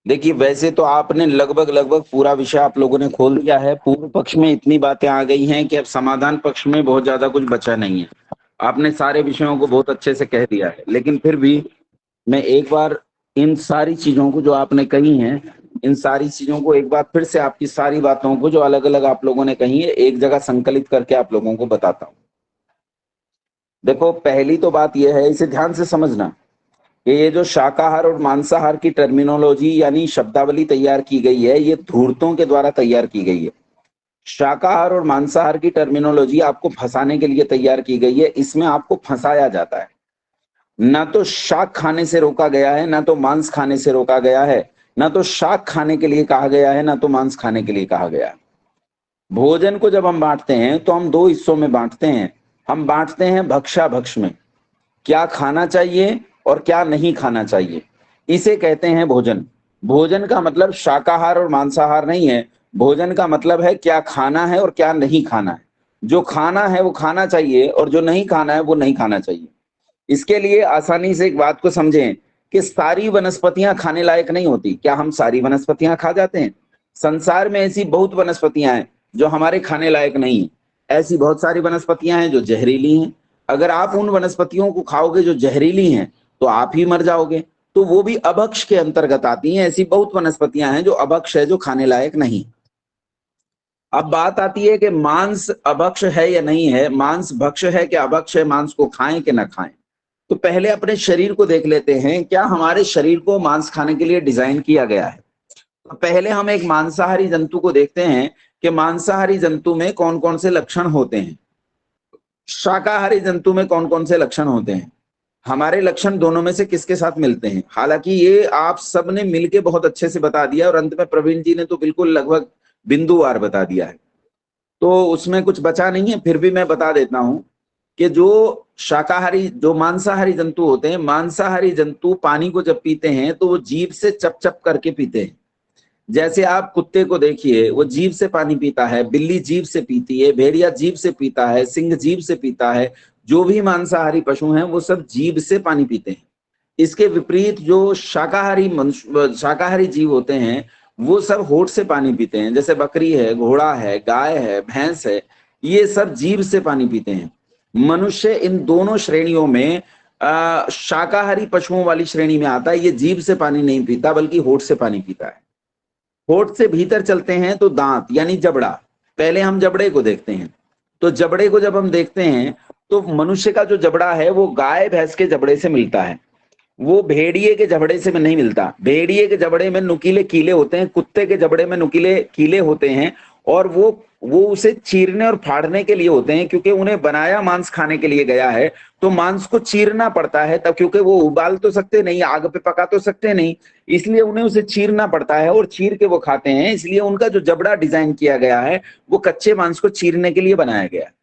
देखिए, वैसे तो आपने लगभग लगभग पूरा विषय आप लोगों ने खोल दिया है। पूर्व पक्ष में इतनी बातें आ गई हैं कि अब समाधान पक्ष में बहुत ज़्यादा कुछ बचा नहीं है। आपने सारे विषयों को बहुत अच्छे से कह दिया है, लेकिन फिर भी मैं एक बार इन सारी चीज़ों को जो आपने कही हैं, इन सारी चीज़ों को एक बार फिर से आपकी सारी बातों को जो अलग-अलग आप लोगों ने कही है, एक जगह संकलित करके आप लोगों को बताता हूँ। देखो, पहली तो बात ये है, इसे ध्यान से समझना कि ये जो शाकाहार और मांसाहार की टर्मिनोलॉजी यानी शब्दावली तैयार की गई है, ये धूर्तों के द्वारा तैयार की गई है। शाकाहार और मांसाहार की टर्मिनोलॉजी आपको फंसाने के लिए तैयार की गई है, इसमें आपको फंसाया जाता है। ना तो शाक खाने से रोका गया है, ना तो मांस खाने से रोका गया है, ना तो शाक खाने के लिए कहा गया है, ना तो मांस खाने के लिए कहा गया है। भोजन को जब हम बांटते हैं तो हम दो हिस्सों में बांटते हैं। हम बांटते हैं भक्षाभक्ष में, क्या खाना चाहिए और क्या नहीं खाना चाहिए, इसे कहते हैं भोजन। भोजन का मतलब शाकाहार और मांसाहार नहीं है। भोजन का मतलब है क्या खाना है और क्या नहीं खाना है। जो खाना है वो खाना चाहिए और जो नहीं खाना है वो नहीं खाना चाहिए। इसके लिए आसानी से एक बात को समझें कि सारी वनस्पतियां खाने लायक नहीं होती। क्या हम सारी वनस्पतियां खा जाते हैं? संसार में ऐसी बहुत वनस्पतियां हैं जो हमारे खाने लायक नहीं है। ऐसी बहुत सारी वनस्पतियां हैं जो जहरीली हैं। अगर आप उन वनस्पतियों को खाओगे जो जहरीली हैं तो आप ही मर जाओगे। तो वो भी अभक्ष के अंतर्गत आती हैं। ऐसी बहुत वनस्पतियां हैं जो अभक्ष है, जो खाने लायक नहीं। अब बात आती है कि मांस अभक्ष है या नहीं है, मांस भक्ष है क्या अभक्ष है, मांस को खाएं कि ना खाएं। तो पहले अपने शरीर को देख लेते हैं, क्या हमारे शरीर को मांस खाने के लिए डिजाइन किया गया है। तो पहले हम एक मांसाहारी जंतु को देखते हैं कि मांसाहारी जंतु में कौन कौन से लक्षण होते हैं, शाकाहारी जंतु में कौन कौन से लक्षण होते हैं। हमारे लक्षण दोनों में से किसके साथ मिलते हैं? हालांकि ये आप सब ने मिलके बहुत अच्छे से बता दिया और अंत में प्रवीण जी ने तो बिल्कुल लगभग बिंदुवार बता दिया है, तो उसमें कुछ बचा नहीं है। फिर भी मैं बता देता हूं कि जो शाकाहारी जो मांसाहारी जंतु होते हैं, मांसाहारी जंतु पानी को जब पीते हैं तो वो जीभ से चप चप करके पीते हैं। जैसे आप कुत्ते को देखिए, वो जीभ से पानी पीता है, बिल्ली जीभ से पीती है, भेड़िया जीभ से पीता है, सिंह जीभ से पीता है। जो भी मांसाहारी पशु हैं वो सब जीभ से पानी पीते हैं। इसके विपरीत जो शाकाहारी जीव होते हैं वो सब होठ से पानी पीते हैं। जैसे बकरी है, घोड़ा है, गाय है, भैंस है, ये सब जीभ से पानी पीते हैं। मनुष्य इन दोनों श्रेणियों में शाकाहारी पशुओं वाली श्रेणी में आता है। ये जीभ से पानी नहीं पीता बल्कि होठ से पानी पीता है। होठ से भीतर चलते हैं तो दांत यानी जबड़ा। पहले हम जबड़े को देखते हैं। तो जबड़े को जब हम देखते हैं तो मनुष्य का जो जबड़ा है वो गाय भैंस के जबड़े से मिलता है, वो भेड़िए के जबड़े से नहीं मिलता। भेड़िए के जबड़े में नुकीले कीले होते हैं, कुत्ते के जबड़े में नुकीले कीले होते हैं, और वो उसे चीरने और फाड़ने के लिए होते हैं, क्योंकि उन्हें बनाया मांस खाने के लिए गया है। तो मांस को चीरना पड़ता है तब, क्योंकि वो उबाल तो सकते नहीं, आग पे पका तो सकते नहीं, इसलिए उन्हें उसे चीरना पड़ता है और चीर के वो खाते हैं। इसलिए उनका जो जबड़ा डिजाइन किया गया है वो कच्चे मांस को चीरने के लिए बनाया गया है।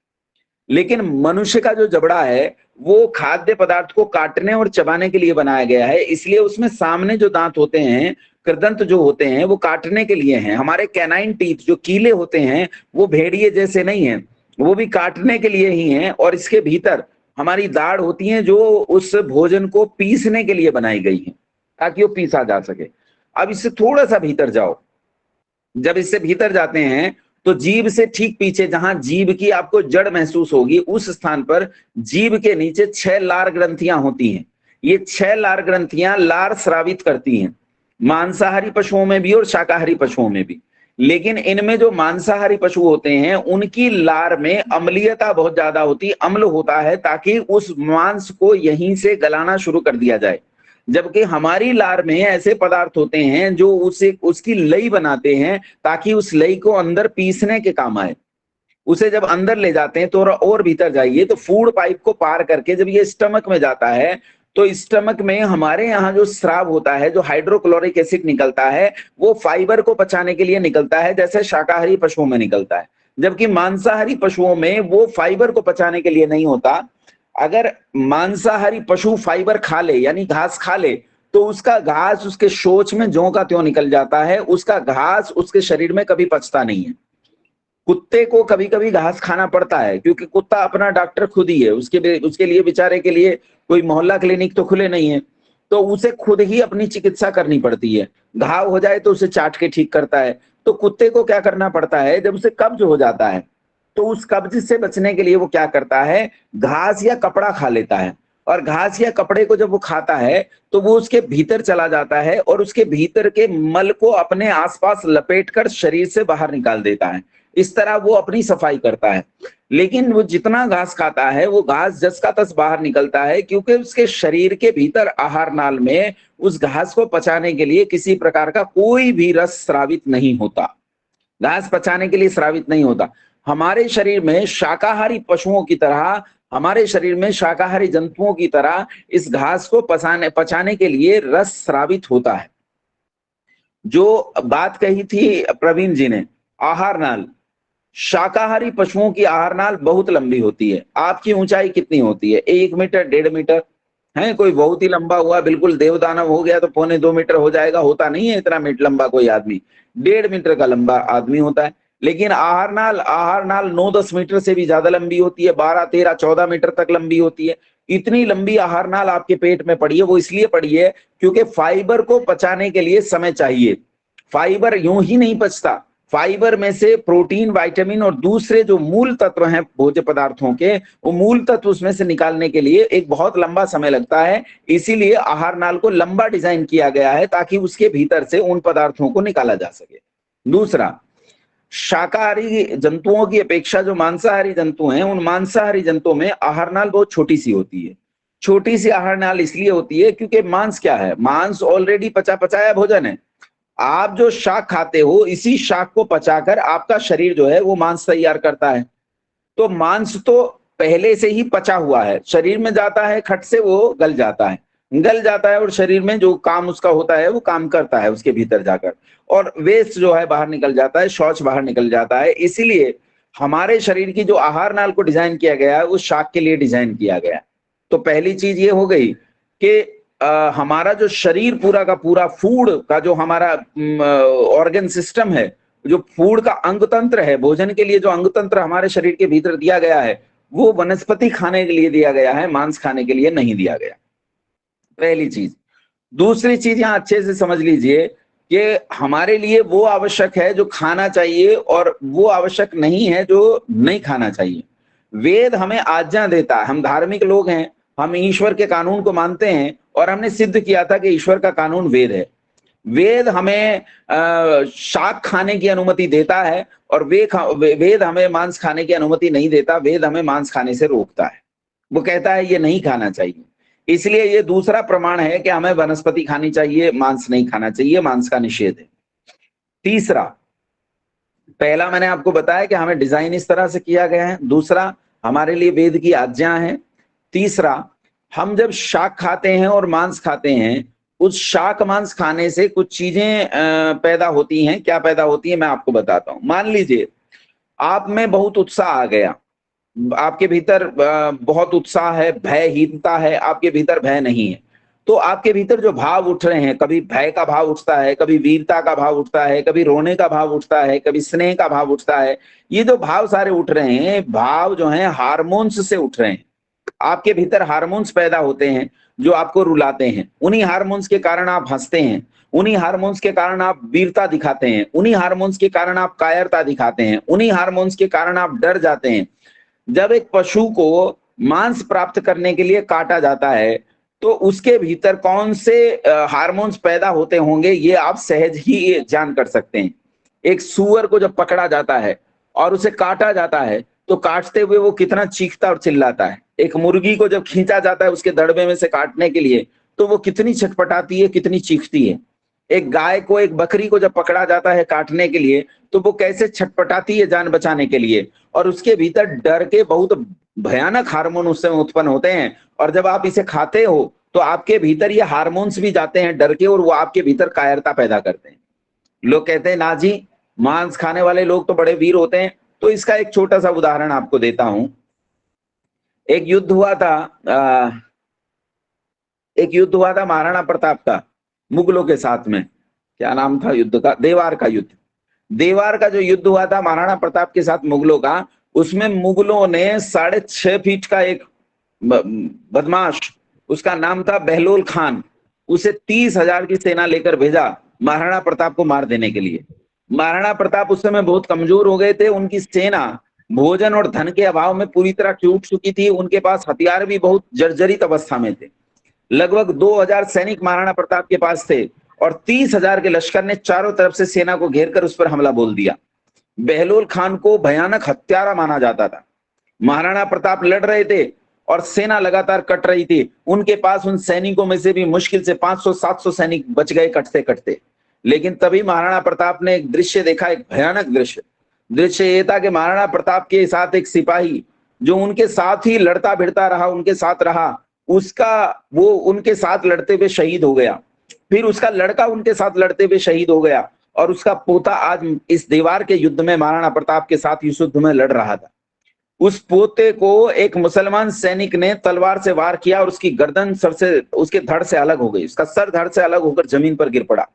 लेकिन मनुष्य का जो जबड़ा है वो खाद्य पदार्थ को काटने और चबाने के लिए बनाया गया है। इसलिए उसमें सामने जो दांत होते हैं, कृदंत जो होते हैं, वो काटने के लिए हैं। हमारे कैनाइन टीथ जो कीले होते हैं वो भेड़िए जैसे नहीं है, वो भी काटने के लिए ही हैं। और इसके भीतर हमारी दाढ़ होती है जो उस भोजन को पीसने के लिए बनाई गई है, ताकि वो पीसा जा सके। अब इससे थोड़ा सा भीतर जाओ, जब इससे भीतर जाते हैं तो जीभ से ठीक पीछे, जहां जीभ की आपको जड़ महसूस होगी, उस स्थान पर जीभ के नीचे 6 लार ग्रंथियां होती हैं। ये 6 लार ग्रंथियां लार स्रावित करती हैं, मांसाहारी पशुओं में भी और शाकाहारी पशुओं में भी। लेकिन इनमें जो मांसाहारी पशु होते हैं उनकी लार में अम्लीयता बहुत ज्यादा होती, अम्ल होता है, ताकि उस मांस को यहीं से गलाना शुरू कर दिया जाए। जबकि हमारी लार में ऐसे पदार्थ होते हैं जो उसे उसकी लई बनाते हैं, ताकि उस लई को अंदर पीसने के काम आए। उसे जब अंदर ले जाते हैं तो और भीतर जाइए तो फूड पाइप को पार करके जब ये स्टमक में जाता है तो स्टमक में हमारे यहाँ जो स्राव होता है, जो हाइड्रोक्लोरिक एसिड निकलता है, वो फाइबर को पचाने के लिए निकलता है, जैसे शाकाहारी पशुओं में निकलता है। जबकि मांसाहारी पशुओं में वो फाइबर को पचाने के लिए नहीं होता। अगर मांसाहारी पशु फाइबर खा ले यानी घास खा ले तो उसका घास उसके शौच में ज्यों का त्यों निकल जाता है, उसका घास उसके शरीर में कभी पचता नहीं है। कुत्ते को कभी कभी घास खाना पड़ता है, क्योंकि कुत्ता अपना डॉक्टर खुद ही है, उसके लिए बेचारे के लिए कोई मोहल्ला क्लिनिक तो खुले नहीं है। तो उसे खुद ही अपनी चिकित्सा करनी पड़ती है। घाव हो जाए तो उसे चाट के ठीक करता है। तो कुत्ते को क्या करना पड़ता है, जब उसे कब्ज हो जाता है तो उस कब्ज से बचने के लिए वो क्या करता है, घास या कपड़ा खा लेता है। और घास या कपड़े को जब वो खाता है तो वो उसके भीतर चला जाता है और उसके भीतर के मल को अपने आसपास लपेटकर शरीर से बाहर निकाल देता है। इस तरह वो अपनी सफाई करता है। लेकिन वो जितना घास खाता है वो घास जस का तस बाहर निकलता है, क्योंकि उसके शरीर के भीतर आहार नाल में उस घास को पचाने के लिए किसी प्रकार का कोई भी रस स्रावित नहीं होता। घास पचाने के लिए स्रावित नहीं होता। हमारे शरीर में शाकाहारी पशुओं की तरह, हमारे शरीर में शाकाहारी जंतुओं की तरह इस घास को पचाने के लिए रस स्रावित होता है। जो बात कही थी प्रवीण जी ने, आहार नाल, शाकाहारी पशुओं की आहार नाल बहुत लंबी होती है। आपकी ऊंचाई कितनी होती है, 1 मीटर 1.5 मीटर है। कोई बहुत ही लंबा हुआ, बिल्कुल देवदानव हो गया तो 1.25 मीटर हो जाएगा, होता नहीं है इतना मीटर लंबा कोई आदमी। 1.5 मीटर का लंबा आदमी होता है। लेकिन आहार नाल 9-10 मीटर से भी ज्यादा लंबी होती है, 12-13-14 मीटर तक लंबी होती है। इतनी लंबी आहार नाल आपके पेट में पड़ी है, वो इसलिए पड़ी है क्योंकि फाइबर को पचाने के लिए समय चाहिए। फाइबर यूं ही नहीं पचता। फाइबर में से प्रोटीन, विटामिन और दूसरे जो मूल तत्व हैं भोज्य पदार्थों के, वो मूल तत्व उसमें से निकालने के लिए एक बहुत लंबा समय लगता है। इसीलिए आहार नाल को लंबा डिजाइन किया गया है ताकि उसके भीतर से उन पदार्थों को निकाला जा सके। दूसरा, शाकाहारी जंतुओं की अपेक्षा जो मांसाहारी जंतु हैं, उन मांसाहारी जंतुओं में आहार नाल बहुत छोटी सी होती है। छोटी सी आहार नाल इसलिए होती है क्योंकि मांस क्या है, मांस ऑलरेडी पचा पचाया भोजन है। आप जो शाक खाते हो, इसी शाक को पचाकर आपका शरीर जो है वो मांस तैयार करता है। तो मांस तो पहले से ही पचा हुआ है, शरीर में जाता है, खट से वो गल जाता है और शरीर में जो काम उसका होता है वो काम करता है उसके भीतर जाकर, और वेस्ट जो है बाहर निकल जाता है, शौच बाहर निकल जाता है। इसीलिए हमारे शरीर की जो आहार नाल को डिजाइन किया गया है उस शाक के लिए डिजाइन किया गया है। तो पहली चीज ये हो गई कि हमारा जो शरीर पूरा का पूरा, फूड का जो हमारा ऑर्गन सिस्टम है, जो फूड का अंग तंत्र है, भोजन के लिए जो अंग तंत्र हमारे शरीर के भीतर दिया गया है, वो वनस्पति खाने के लिए दिया गया है, मांस खाने के लिए नहीं दिया गया। पहली चीज। दूसरी चीज यहां अच्छे से समझ लीजिए कि हमारे लिए वो आवश्यक है जो खाना चाहिए और वो आवश्यक नहीं है जो नहीं खाना चाहिए। वेद हमें आज्ञा देता है, हम धार्मिक लोग हैं, हम ईश्वर के कानून को मानते हैं और हमने सिद्ध किया था कि ईश्वर का कानून वेद है। वेद हमें शाक खाने की अनुमति देता है और वेद हमें मांस खाने की अनुमति नहीं देता। वेद हमें मांस खाने से रोकता है, वो कहता है ये नहीं खाना चाहिए। इसलिए ये दूसरा प्रमाण है कि हमें वनस्पति खानी चाहिए, मांस नहीं खाना चाहिए, मांस का निषेध है। तीसरा, पहला मैंने आपको बताया कि हमें डिजाइन इस तरह से किया गया है। दूसरा, हमारे लिए वेद की आज्ञा है। तीसरा, हम जब शाक खाते हैं और मांस खाते हैं, उस शाक मांस खाने से कुछ चीजें पैदा होती हैं। क्या पैदा होती है मैं आपको बताता हूं। मान लीजिए आप में बहुत उत्साह आ गया, आपके भीतर बहुत उत्साह है, भयहीनता है, आपके भीतर भय नहीं है, तो आपके भीतर जो भाव उठ रहे हैं, कभी भय का भाव उठता है, कभी वीरता का भाव उठता है, कभी रोने का भाव उठता है, कभी स्नेह का भाव उठता है। ये जो भाव सारे उठ रहे हैं, भाव जो हैं हार्मोन्स से उठ रहे हैं। आपके भीतर हार्मोन्स पैदा होते हैं जो आपको रुलाते हैं। उन्हीं हार्मोन्स के कारण आप हंसते हैं, उन्हीं हार्मोन्स के कारण आप वीरता दिखाते हैं, उन्हीं हार्मोन्स के कारण आप कायरता दिखाते हैं, उन्हीं हार्मोन्स के कारण आप डर जाते हैं। जब एक पशु को मांस प्राप्त करने के लिए काटा जाता है तो उसके भीतर कौन से हार्मोन्स पैदा होते होंगे ये आप सहज ही जान कर सकते हैं। एक सूअर को जब पकड़ा जाता है और उसे काटा जाता है तो काटते हुए वो कितना चीखता और चिल्लाता है। एक मुर्गी को जब खींचा जाता है उसके दड़बे में से काटने के लिए तो वो कितनी छटपटाती है, कितनी चीखती है। एक गाय को, एक बकरी को जब पकड़ा जाता है काटने के लिए तो वो कैसे छटपटाती है जान बचाने के लिए, और उसके भीतर डर के बहुत भयानक हार्मोन उससे उत्पन्न होते हैं। और जब आप इसे खाते हो तो आपके भीतर ये हार्मोन्स भी जाते हैं डर के, और वो आपके भीतर कायरता पैदा करते हैं। लोग कहते हैं ना जी, मांस खाने वाले लोग तो बड़े वीर होते हैं। तो इसका एक छोटा सा उदाहरण आपको देता हूं। एक युद्ध हुआ था, एक युद्ध हुआ था महाराणा प्रताप का मुगलों के साथ में। क्या नाम था युद्ध का? देवार का युद्ध। देवार का जो युद्ध हुआ था महाराणा प्रताप के साथ मुगलों का, उसमें मुगलों ने 6.5 फीट का एक बदमाश, उसका नाम था बहलोल खान। उसे 30,000 की सेना लेकर भेजा महाराणा प्रताप को मार देने के लिए। महाराणा प्रताप उस समय बहुत कमजोर हो गए थे, उनकी सेना भोजन और धन के अभाव में पूरी तरह टूट चुकी थी, उनके पास हथियार भी बहुत जर्जरित अवस्था में थे। लगभग 2,000 सैनिक महाराणा प्रताप के पास थे और 30,000 के लश्कर ने चारों तरफ से सेना को घेर कर उस पर हमला बोल दिया। बहलोल खान को भयानक हत्यारा माना जाता था। महाराणा प्रताप लड़ रहे थे और सेना लगातार कट रही थी। उनके पास उन सैनिकों में से भी मुश्किल से 500-700 सैनिक बच गए कटते कटते। लेकिन तभी महाराणा प्रताप ने एक दृश्य देखा, एक भयानक दृश्य ये था कि महाराणा प्रताप के साथ एक सिपाही जो उनके साथ ही लड़ता भिड़ता रहा, उनके साथ रहा, वो उनके साथ लड़ते हुए शहीद हो गया। फिर उसका लड़का उनके साथ लड़ते हुए शहीद हो गया और उसका पोता आज इस दीवार के युद्ध में महाराणा प्रताप के साथ इस युद्ध में लड़ रहा था। उस पोते को एक मुसलमान सैनिक ने तलवार से वार किया और उसकी गर्दन सर से, उसके धड़ से अलग हो गई। उसका सर धड़ से अलग होकर जमीन पर गिर पड़ा।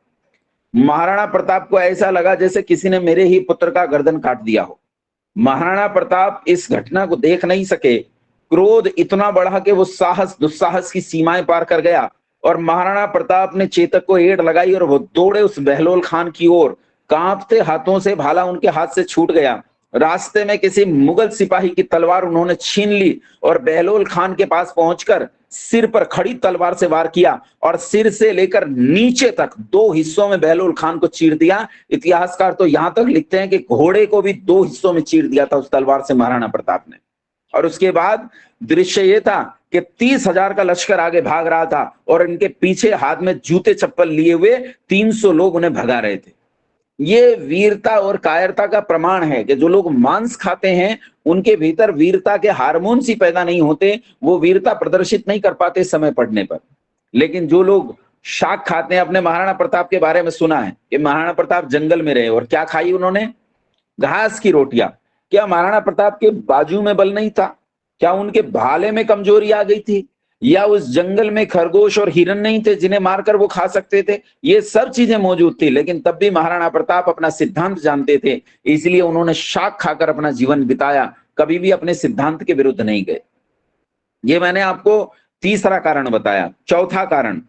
महाराणा प्रताप को ऐसा लगा जैसे किसी ने मेरे ही पुत्र का गर्दन काट दिया हो। महाराणा प्रताप इस घटना को देख नहीं सके। क्रोध इतना बढ़ा कि वो साहस दुस्साहस की सीमाएं पार कर गया और महाराणा प्रताप ने चेतक को एड़ लगाई और वो दौड़े उस बहलोल खान की ओर। कांपते हाथों से भाला उनके हाथ से छूट गया। रास्ते में किसी मुगल सिपाही की तलवार उन्होंने छीन ली और बहलोल खान के पास पहुंचकर सिर पर खड़ी तलवार से वार किया और सिर से लेकर नीचे तक 2 हिस्सों में बहलोल खान को चीर दिया। इतिहासकार तो यहां तक लिखते हैं कि घोड़े को भी 2 हिस्सों में चीर दिया था उस तलवार से महाराणा प्रताप ने। और उसके बाद दृश्य ये था कि 30,000 का लश्कर आगे भाग रहा था और इनके पीछे हाथ में जूते चप्पल लिए हुए 300 लोग उन्हें भगा रहे थे। ये वीरता और कायरता का प्रमाण है कि जो लोग मांस खाते हैं उनके भीतर वीरता के हार्मोन्स ही पैदा नहीं होते, वो वीरता प्रदर्शित नहीं कर पाते समय पड़ने पर। लेकिन जो लोग शाक खाते हैं, अपने महाराणा प्रताप के बारे में सुना है कि महाराणा प्रताप जंगल में रहे और क्या खाई उन्होंने? घास की रोटियां। क्या महाराणा प्रताप के बाजू में बल नहीं था? क्या उनके भाले में कमजोरी आ गई थी? या उस जंगल में खरगोश और हिरन नहीं थे जिन्हें मारकर वो खा सकते थे? ये सब चीजें मौजूद थी, लेकिन तब भी महाराणा प्रताप अपना सिद्धांत जानते थे, इसलिए उन्होंने शाक खाकर अपना जीवन बिताया, कभी भी अपने सिद्धांत के विरुद्ध नहीं गए। ये मैंने आपको तीसरा कारण बताया। चौथा कारण,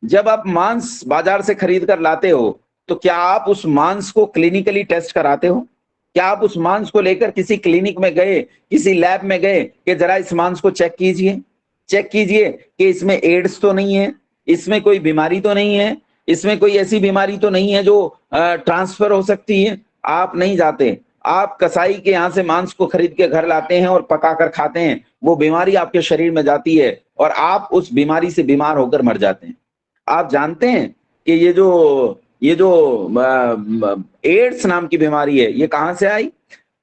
जब आप मांस बाजार से खरीद कर लाते हो तो क्या आप उस मांस को क्लिनिकली टेस्ट कराते हो? क्या आप उस मांस को लेकर किसी क्लिनिक में गए, किसी लैब में गए कि जरा इस मांस को चेक कीजिए कि इसमें एड्स तो नहीं है, इसमें कोई बीमारी तो नहीं है, इसमें कोई ऐसी बीमारी तो नहीं है जो ट्रांसफर हो सकती है? आप नहीं जाते। आप कसाई के यहाँ से मांस को खरीद के घर लाते हैं और पकाकर खाते हैं। वो बीमारी आपके शरीर में जाती है और आप उस बीमारी से बीमार होकर मर जाते हैं। आप जानते हैं कि ये जो एड्स नाम की बीमारी है, ये कहां से आई?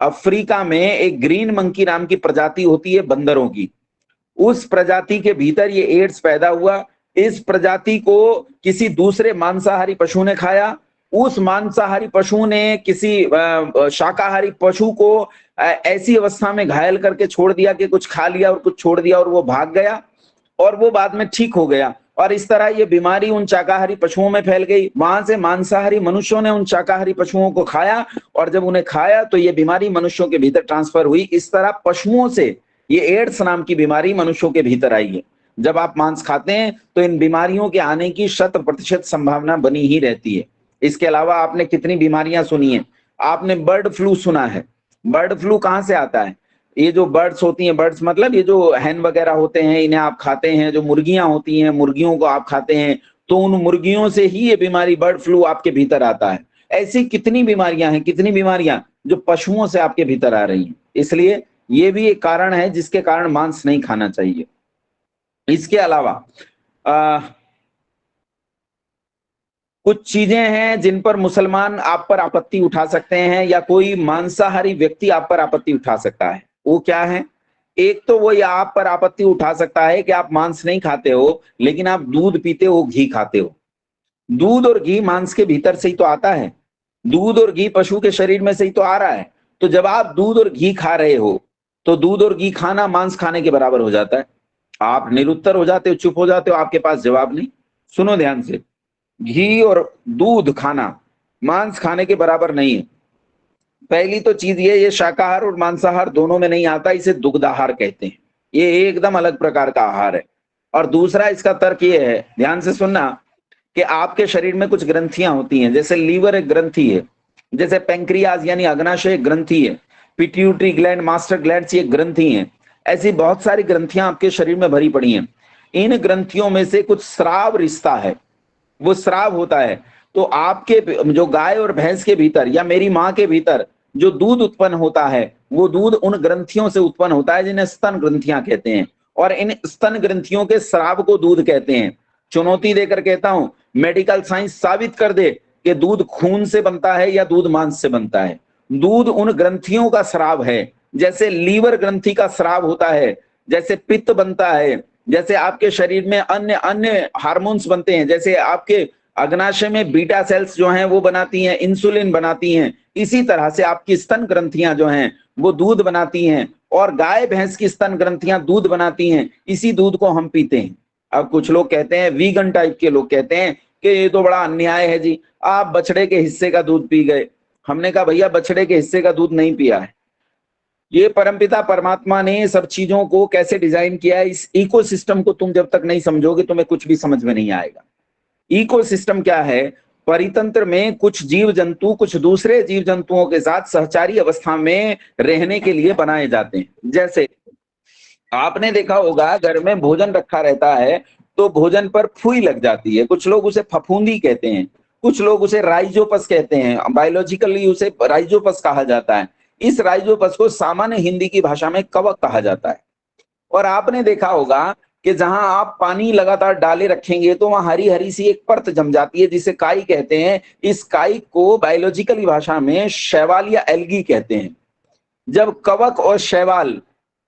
अफ्रीका में एक ग्रीन मंकी नाम की प्रजाति होती है बंदरों की, उस प्रजाति के भीतर ये एड्स पैदा हुआ। इस प्रजाति को किसी दूसरे मांसाहारी पशु ने खाया, उस मांसाहारी पशु ने किसी शाकाहारी पशु को ऐसी अवस्था में घायल करके छोड़ दिया कि कुछ खा लिया और कुछ छोड़ दिया और वो भाग गया और वो बाद में ठीक हो गया। और इस तरह ये बीमारी उन शाकाहारी पशुओं में फैल गई। वहां से मांसाहारी मनुष्यों ने उन शाकाहारी पशुओं को खाया और जब उन्हें खाया तो ये बीमारी मनुष्यों के भीतर ट्रांसफर हुई। इस तरह पशुओं से ये एड्स नाम की बीमारी मनुष्यों के भीतर आई है। जब आप मांस खाते हैं तो इन बीमारियों के आने की 100% संभावना बनी ही रहती है। इसके अलावा आपने कितनी बीमारियां सुनी है? आपने बर्ड फ्लू सुना है। बर्ड फ्लू कहां से आता है? ये जो बर्ड्स होती हैं, बर्ड्स मतलब ये जो हैन वगैरह होते हैं, इन्हें आप खाते हैं। जो मुर्गियां होती हैं, मुर्गियों को आप खाते हैं तो उन मुर्गियों से ही ये बीमारी बर्ड फ्लू आपके भीतर आता है। ऐसी कितनी बीमारियां हैं, कितनी बीमारियां जो पशुओं से आपके भीतर आ रही हैं। इसलिए ये भी एक कारण है जिसके कारण मांस नहीं खाना चाहिए। इसके अलावा कुछ चीजें हैं जिन पर मुसलमान आप पर आपत्ति उठा सकते हैं या कोई मांसाहारी व्यक्ति आप पर आपत्ति उठा सकता है। वो क्या है? एक तो वो आप पर आपत्ति उठा सकता है कि आप मांस नहीं खाते हो लेकिन आप दूध पीते हो, घी खाते हो। दूध और घी मांस के भीतर से ही तो आता है। दूध और घी पशु के शरीर में से ही तो आ रहा है। तो जब आप दूध और घी खा रहे हो तो दूध और घी खाना मांस खाने के बराबर हो जाता है। आप निरुत्तर हो जाते हो, चुप हो जाते हो, आपके पास जवाब नहीं। सुनो ध्यान से, घी और दूध खाना मांस खाने के बराबर नहीं है। पहली तो चीज ये शाकाहार और मांसाहार दोनों में नहीं आता, इसे दुग्धाहार कहते हैं। ये एकदम अलग प्रकार का आहार है। और दूसरा इसका तर्क ये है, ध्यान से सुनना, कि आपके शरीर में कुछ ग्रंथियां होती हैं, जैसे लीवर एक ग्रंथि है, जैसे पेंक्रियाज यानी अग्नाशय एक ग्रंथि है, पिट्यूटरी ग्लैंड, मास्टर ग्लैंड एक ग्रंथि हैं। ऐसी बहुत सारी ग्रंथियां आपके शरीर में भरी पड़ी हैं। इन ग्रंथियों में से कुछ स्राव रिश्ता है, वो स्राव होता है। तो आपके जो गाय और भैंस के भीतर या मेरी माँ के भीतर जो दूध उत्पन्न होता है, वो दूध उन ग्रंथियों से उत्पन्न होता है जिन्हें स्तन ग्रंथियां कहते हैं, और इन स्तन ग्रंथियों के स्राव को दूध कहते हैं। चुनौती देकर कहता हूं, मेडिकल साइंस साबित कर दे कि दूध खून से बनता है या दूध मांस से बनता है। दूध उन ग्रंथियों का स्राव है, जैसे लीवर ग्रंथि का स्राव होता है, जैसे पित्त बनता है, जैसे आपके शरीर में अन्य अन्य हार्मोन्स बनते हैं, जैसे आपके अग्नाशय में बीटा सेल्स जो हैं वो बनाती हैं, इंसुलिन बनाती हैं। इसी तरह से आपकी स्तन ग्रंथियां जो हैं वो दूध बनाती हैं, और गाय भैंस की स्तन ग्रंथियां दूध बनाती हैं। इसी दूध को हम पीते हैं। अब कुछ लोग कहते हैं, वीगन टाइप के लोग कहते हैं कि ये तो बड़ा अन्याय है जी, आप बछड़े के हिस्से का दूध पी गए। हमने कहा भैया, बछड़े के हिस्से का दूध नहीं पिया है। ये परमपिता परमात्मा ने सब चीजों को कैसे डिजाइन किया है, इस इकोसिस्टम को तुम जब तक नहीं समझोगे तुम्हें कुछ भी समझ में नहीं आएगा। इकोसिस्टम क्या है? परितंत्र में कुछ जीव जंतु कुछ दूसरे जीव जंतुओं के साथ सहचारी अवस्था में रहने के लिए बनाए जाते हैं। जैसे आपने देखा होगा, घर में भोजन रखा रहता है तो भोजन पर फुई लग जाती है, कुछ लोग उसे फफूंदी कहते हैं, कुछ लोग उसे राइजोपस कहते हैं, बायोलॉजिकली उसे राइजोपस कहा जाता है। इस राइजोपस को सामान्य हिंदी की भाषा में कवक कहा जाता है। और आपने देखा होगा कि जहां आप पानी लगातार डाले रखेंगे तो वहां हरी हरी सी एक परत जम जाती है, जिसे काई कहते हैं। इस काई को बायोलॉजिकली भाषा में शैवाल या एल्गी कहते हैं। जब कवक और शैवाल,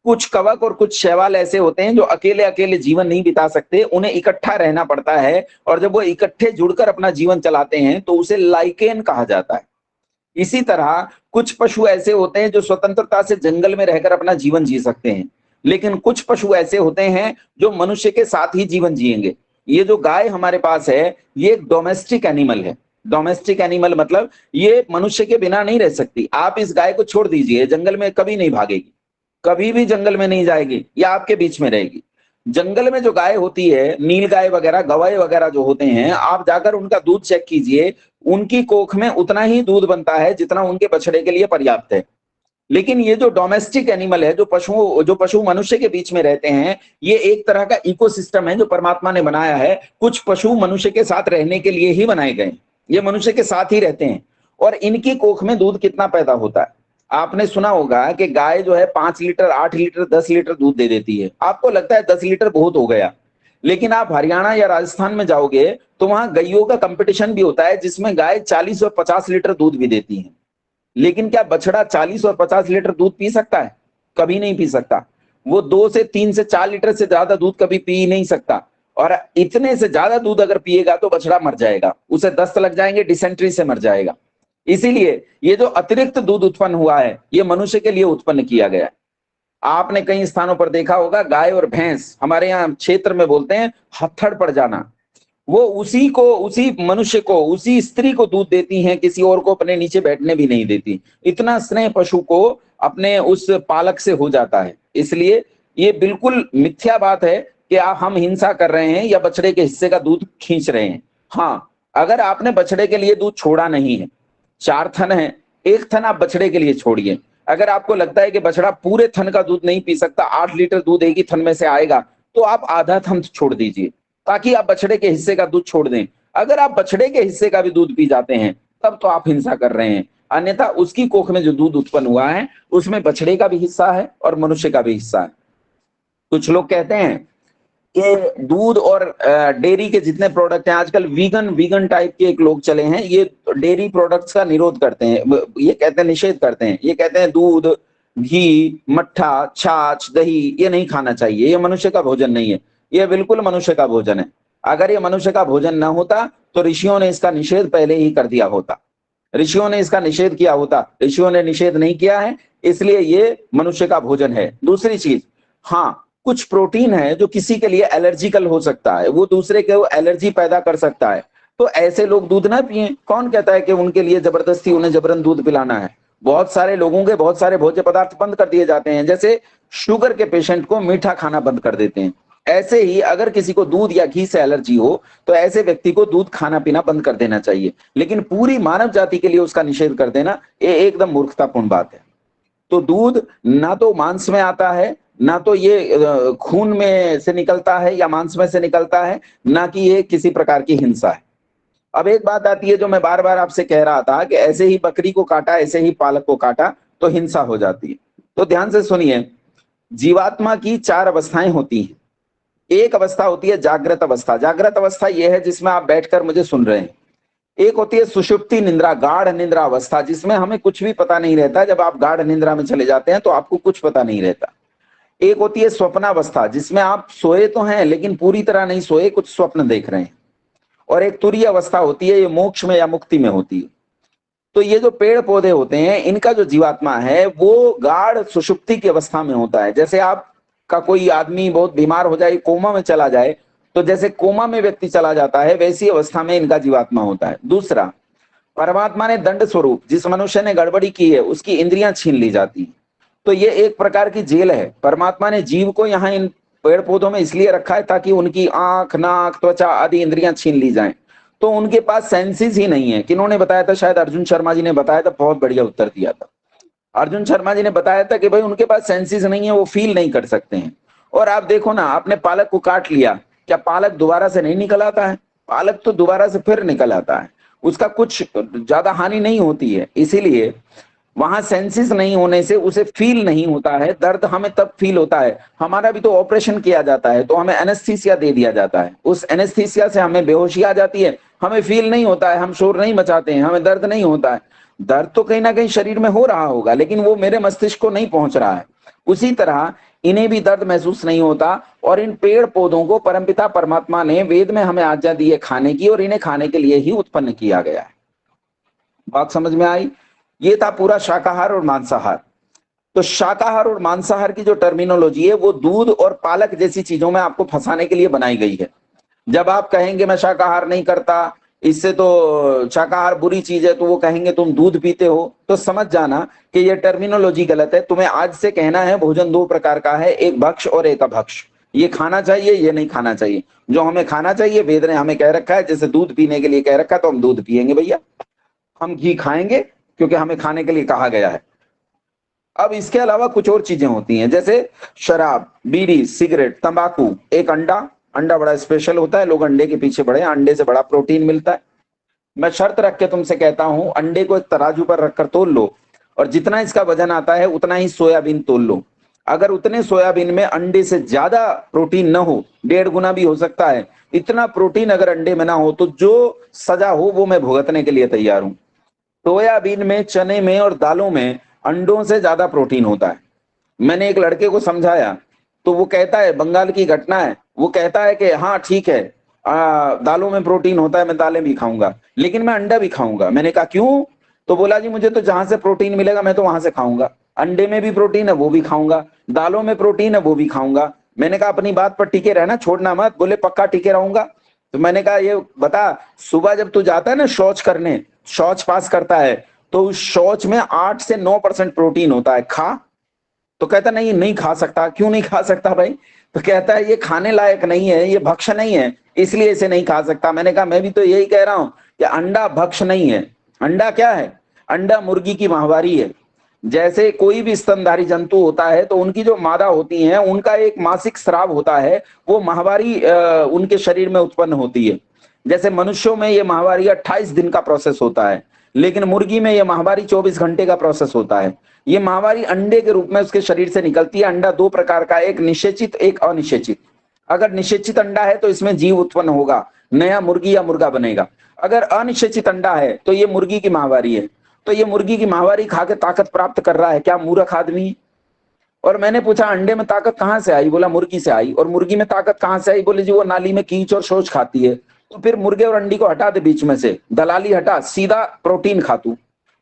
कुछ कवक और कुछ शैवाल ऐसे होते हैं जो अकेले अकेले जीवन नहीं बिता सकते, उन्हें इकट्ठा रहना पड़ता है, और जब वो इकट्ठे जुड़कर अपना जीवन चलाते हैं तो उसे लाइकेन कहा जाता है। इसी तरह कुछ पशु ऐसे होते हैं जो स्वतंत्रता से जंगल में रहकर अपना जीवन जी सकते हैं, लेकिन कुछ पशु ऐसे होते हैं जो मनुष्य के साथ ही जीवन जिएंगे। ये जो गाय हमारे पास है, ये एक डोमेस्टिक एनिमल है। डोमेस्टिक एनिमल मतलब ये मनुष्य के बिना नहीं रह सकती। आप इस गाय को छोड़ दीजिए, जंगल में कभी नहीं भागेगी, कभी भी जंगल में नहीं जाएगी, या आपके बीच में रहेगी। जंगल में जो गाय होती है, नील गाय वगैरह, गवाए वगैरह जो होते हैं, आप जाकर उनका दूध चेक कीजिए, उनकी कोख में उतना ही दूध बनता है जितना उनके बछड़े के लिए पर्याप्त है। लेकिन ये जो डोमेस्टिक एनिमल है, जो पशु मनुष्य के बीच में रहते हैं, ये एक तरह का इकोसिस्टम है जो परमात्मा ने बनाया है। कुछ पशु मनुष्य के साथ रहने के लिए ही बनाए गए, ये मनुष्य के साथ ही रहते हैं। और इनकी कोख में दूध कितना पैदा होता है? आपने सुना होगा कि गाय जो है 5 लीटर, 8 लीटर, 10 लीटर दूध दे देती है। आपको लगता है 10 लीटर बहुत हो गया, लेकिन आप हरियाणा या राजस्थान में जाओगे तो वहां गायों का कंपटीशन भी होता है, जिसमें गाय 40 और 50 लीटर दूध भी देती है। लेकिन क्या बछड़ा 40 और 50 लीटर दूध पी सकता है? कभी नहीं पी सकता। वो 2 से 3 से 4 लीटर से ज्यादा दूध कभी पी नहीं सकता। और इतने से ज्यादा दूध अगर पिएगा तो बछड़ा मर जाएगा, उसे दस्त लग जाएंगे, डिसेंट्री से मर जाएगा। इसीलिए ये जो अतिरिक्त दूध उत्पन्न हुआ है, ये मनुष्य के लिए उत्पन्न किया गया है। आपने कई स्थानों पर देखा होगा, गाय और भैंस, हमारे यहाँ क्षेत्र में बोलते हैं हथड़ पड़ जाना, वो उसी मनुष्य को, उसी स्त्री को दूध देती हैं, किसी और को अपने नीचे बैठने भी नहीं देती। इतना स्नेह पशु को अपने उस पालक से हो जाता है। इसलिए ये बिल्कुल मिथ्या बात है कि हम हिंसा कर रहे हैं या बछड़े के हिस्से का दूध खींच रहे हैं। हाँ, अगर आपने बछड़े के लिए दूध छोड़ा नहीं है, 4 थन है, 1 थन आप बछड़े के लिए छोड़िए। अगर आपको लगता है कि बछड़ा पूरे थन का दूध नहीं पी सकता, 8 लीटर दूध एक ही थन में से आएगा, तो आप आधा थन छोड़ दीजिए, ताकि आप बछड़े के हिस्से का दूध छोड़ दें। अगर आप बछड़े के हिस्से का भी दूध पी जाते हैं, तब तो आप हिंसा कर रहे हैं। अन्यथा उसकी कोख में जो दूध उत्पन्न हुआ है, उसमें बछड़े का भी हिस्सा है और मनुष्य का भी हिस्सा है। कुछ लोग कहते हैं कि दूध और डेयरी के जितने प्रोडक्ट हैं, आजकल वीगन टाइप के एक लोग चले हैं, ये डेयरी प्रोडक्ट्स का निरोध करते हैं, ये कहते हैं निषेध करते हैं। ये कहते हैं दूध, घी, मट्ठा, छाछ, दही ये नहीं खाना चाहिए, ये मनुष्य का भोजन नहीं है। ये बिल्कुल मनुष्य का भोजन है। अगर ये मनुष्य का भोजन न होता तो ऋषियों ने इसका निषेध पहले ही कर दिया होता। ऋषियों ने इसका निषेध किया होता, ऋषियों ने निषेध नहीं किया है, इसलिए ये मनुष्य का भोजन है। दूसरी चीज, हाँ, कुछ प्रोटीन है जो किसी के लिए एलर्जिकल हो सकता है, वो दूसरे के एलर्जी पैदा कर सकता है, तो ऐसे लोग दूध ना पिए। कौन कहता है कि उनके लिए जबरदस्ती उन्हें जबरन दूध पिलाना है? बहुत सारे लोगों के बहुत सारे भोज्य पदार्थ बंद कर दिए जाते हैं, जैसे शुगर के पेशेंट को मीठा खाना बंद कर देते हैं। ऐसे ही अगर किसी को दूध या घी से एलर्जी हो तो ऐसे व्यक्ति को दूध खाना पीना बंद कर देना चाहिए, लेकिन पूरी मानव जाति के लिए उसका निषेध कर देना ये एकदम मूर्खतापूर्ण बात है। तो दूध ना तो मांस में आता है, ना तो ये खून में से निकलता है या मांस में से निकलता है, ना कि ये किसी प्रकार की हिंसा है। अब एक बात आती है जो मैं बार बार आपसे कह रहा था कि ऐसे ही बकरी को काटा, ऐसे ही पालक को काटा तो हिंसा हो जाती है। तो ध्यान से सुनिए, जीवात्मा की 4 अवस्थाएं होती हैं। एक अवस्था होती है जागृत अवस्था। जागृत अवस्था यह है जिसमें आप बैठकर मुझे सुन रहे हैं। एक होती है सुषुप्ति निद्रा, गाढ़ निद्रा अवस्था, जिसमें हमें कुछ भी पता नहीं रहता। जब आप गाढ़ निद्रा में चले जाते हैं तो आपको कुछ पता नहीं रहता। एक होती है स्वप्नावस्था, जिसमें आप सोए तो हैं लेकिन पूरी तरह नहीं सोए, कुछ स्वप्न देख रहे हैं। और एक तुरीय अवस्था होती है, ये मोक्ष में या मुक्ति में होती है। तो ये जो पेड़ पौधे होते हैं, इनका जो जीवात्मा है वो गाढ़ सुषुप्ति की अवस्था में होता है। जैसे आपका कोई आदमी बहुत बीमार हो जाए, कोमा में चला जाए, तो जैसे कोमा में व्यक्ति चला जाता है वैसी अवस्था में इनका जीवात्मा होता है। दूसरा, परमात्मा ने दंड स्वरूप जिस मनुष्य ने गड़बड़ी की है उसकी इंद्रियां छीन ली जाती है। तो ये एक प्रकार की जेल है। परमात्मा ने जीव को यहाँ इन पेड़ पौधों में इसलिए रखा है ताकि उनकी आंख, नाक, त्वचा आदि इंद्रियां छीन ली जाएं। तो उनके पास सेंसेस ही नहीं है। किन्होंने बताया था? शायद अर्जुन शर्मा जी ने बताया था, बहुत बढ़िया उत्तर दिया था। अर्जुन शर्मा जी ने बताया था कि भाई उनके पास सेंसेस नहीं है, वो फील नहीं कर सकते हैं। और आप देखो ना, आपने पालक को काट लिया, क्या पालक दोबारा से नहीं निकल आता है? पालक तो दोबारा से फिर निकल आता है, उसका कुछ ज्यादा हानि नहीं होती है। इसीलिए वहां सेंसेस नहीं होने से उसे फील नहीं होता है। दर्द हमें तब फील होता है, हमारा भी तो ऑपरेशन किया जाता है तो हमें एनेस्थीसिया दे दिया जाता है, उस एनेस्थीसिया से हमें बेहोशी आ जाती है, हमें फील नहीं होता है, हम शोर नहीं मचाते हैं, हमें दर्द नहीं होता है। दर्द तो कहीं ना कहीं शरीर में हो रहा होगा लेकिन वो मेरे मस्तिष्क को नहीं पहुंच रहा है। उसी तरह इन्हें भी दर्द महसूस नहीं होता। और इन पेड़ पौधों को परमपिता परमात्मा ने वेद में हमें आज्ञा दी है खाने की, और इन्हें खाने के लिए ही उत्पन्न किया गया है। बात समझ में आई? ये था पूरा शाकाहार और मांसाहार। तो शाकाहार और मांसाहार की जो टर्मिनोलॉजी है वो दूध और पालक जैसी चीजों में आपको फंसाने के लिए बनाई गई है। जब आप कहेंगे मैं शाकाहार नहीं करता, इससे तो शाकाहार बुरी चीज है, तो वो कहेंगे तुम दूध पीते हो, तो समझ जाना कि ये टर्मिनोलॉजी गलत है। तुम्हें आज से कहना है भोजन 2 प्रकार का है, एक भक्ष और एक अभक्ष। ये खाना चाहिए, ये नहीं खाना चाहिए। जो हमें खाना चाहिए वेद ने हमें कह रखा है, जैसे दूध पीने के लिए कह रखा है तो हम दूध पिएंगे भैया, हम घी खाएंगे क्योंकि हमें खाने के लिए कहा गया है। अब इसके अलावा कुछ और चीजें होती हैं, जैसे शराब, बीड़ी, सिगरेट, तंबाकू, एक अंडा। अंडा बड़ा स्पेशल होता है, लोग अंडे के पीछे बड़े हैं, अंडे से बड़ा प्रोटीन मिलता है। मैं शर्त रख के तुमसे कहता हूं, अंडे को एक तराजू पर रखकर तोल लो और जितना इसका वजन आता है उतना ही सोयाबीन तोल लो। अगर उतने सोयाबीन में अंडे से ज्यादा प्रोटीन न हो, 1.5 गुना भी हो सकता है, इतना प्रोटीन अगर अंडे में ना हो तो जो सजा हो वो मैं भुगतने के लिए तैयार हूं। सोयाबीन में, चने में और दालों में अंडों से ज्यादा प्रोटीन होता है। मैंने एक लड़के को समझाया तो वो कहता है, बंगाल की घटना है, वो कहता है कि हाँ ठीक है, दालों में प्रोटीन होता है, मैं दालें भी खाऊंगा लेकिन मैं अंडा भी खाऊंगा। मैंने कहा क्यों? तो बोला जी मुझे तो जहां से प्रोटीन मिलेगा मैं तो वहां से खाऊंगा। अंडे में भी प्रोटीन है वो भी खाऊंगा, दालों में प्रोटीन है वो भी खाऊंगा। मैंने कहा अपनी बात पर टिके रहना, छोड़ना मत। बोले पक्का टिके रहूंगा। तो मैंने कहा ये बता, सुबह जब तू जाता है ना शौच करने, शौच पास करता है, तो उस शौच में 8 से 9% प्रोटीन होता है, खा। तो कहता नहीं नहीं खा सकता। क्यों नहीं खा सकता भाई? तो कहता है ये खाने लायक नहीं है, ये भक्ष्य नहीं है, इसलिए इसे नहीं खा सकता। मैंने कहा मैं भी तो यही कह रहा हूं कि अंडा भक्ष्य नहीं है। अंडा क्या है? अंडा मुर्गी की माहवारी है। जैसे कोई भी स्तनधारी जंतु होता है तो उनकी जो मादा होती हैं उनका एक मासिक स्राव होता है, वो माहवारी उनके शरीर में उत्पन्न होती है। जैसे मनुष्यों में ये माहवारी 28 दिन का प्रोसेस होता है, लेकिन मुर्गी में ये माहवारी 24 घंटे का प्रोसेस होता है। ये माहवारी अंडे के रूप में उसके शरीर से निकलती है। अंडा 2 प्रकार का है, एक निषेचित, एक अनिषेचित। अगर निषेचित अंडा है तो इसमें जीव उत्पन्न होगा, नया मुर्गी या मुर्गा बनेगा। अगर अनिषेचित अंडा है तो ये मुर्गी की माहवारी है। तो ये मुर्गी की माहवारी खा के ताकत प्राप्त कर रहा है, क्या मूर्ख आदमी? और मैंने पूछा अंडे में ताकत कहां से आई? बोला मुर्गी से आई। और मुर्गी में ताकत कहां से आई? बोले जी वो नाली में कीच और शौच खाती है। तो फिर मुर्गे और अंडी को हटा दे बीच में से, दलाली हटा, सीधा प्रोटीन खा तू।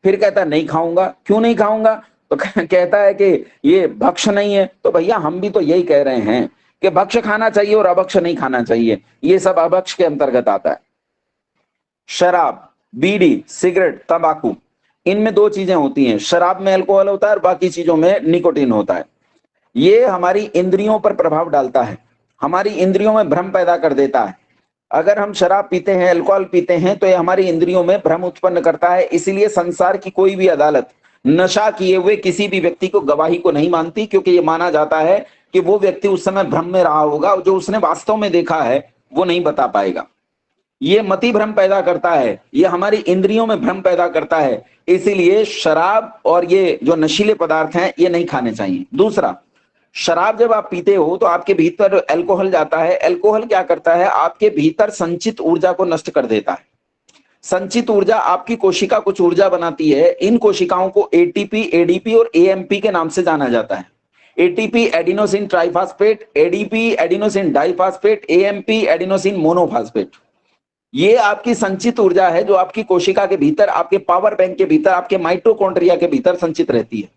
फिर कहता नहीं खाऊंगा। क्यों नहीं खाऊंगा? तो कहता है कि ये भक्ष्य नहीं है। तो भैया हम भी तो यही कह रहे हैं कि भक्ष्य खाना चाहिए और अभक्ष्य नहीं खाना चाहिए, ये सब अभक्ष्य के अंतर्गत आता है। शराब, बीड़ी, सिगरेट, तंबाकू, इनमें 2 चीजें होती हैं। शराब में अल्कोहल होता है और बाकी चीजों में निकोटीन होता है। ये हमारी इंद्रियों पर प्रभाव डालता है। हमारी इंद्रियों में भ्रम पैदा कर देता है। अगर हम शराब पीते हैं, अल्कोहल पीते हैं, तो ये हमारी इंद्रियों में भ्रम उत्पन्न करता है। इसीलिए संसार की कोई भी अदालत नशा किए हुए किसी भी व्यक्ति को गवाही को नहीं मानती, क्योंकि ये माना जाता है कि वो व्यक्ति उस समय भ्रम में रहा होगा, जो उसने वास्तव में देखा है वो नहीं बता पाएगा। ये मति भ्रम पैदा करता है, ये हमारी इंद्रियों में भ्रम पैदा करता है। इसीलिए शराब और ये जो नशीले पदार्थ हैं ये नहीं खाने चाहिए। दूसरा, शराब जब आप पीते हो तो आपके भीतर अल्कोहल जाता है। अल्कोहल क्या करता है, आपके भीतर संचित ऊर्जा को नष्ट कर देता है। संचित ऊर्जा आपकी कोशिका कुछ ऊर्जा बनाती है। इन कोशिकाओं को एटीपी, एडीपी और एएमपी के नाम से जाना जाता है। ATP adenosine triphosphate, ADP adenosine diphosphate, AMP adenosine monophosphate. ये आपकी संचित ऊर्जा है जो आपकी कोशिका के भीतर, आपके पावर बैंक के भीतर, आपके माइटोकॉन्ड्रिया के भीतर संचित रहती है।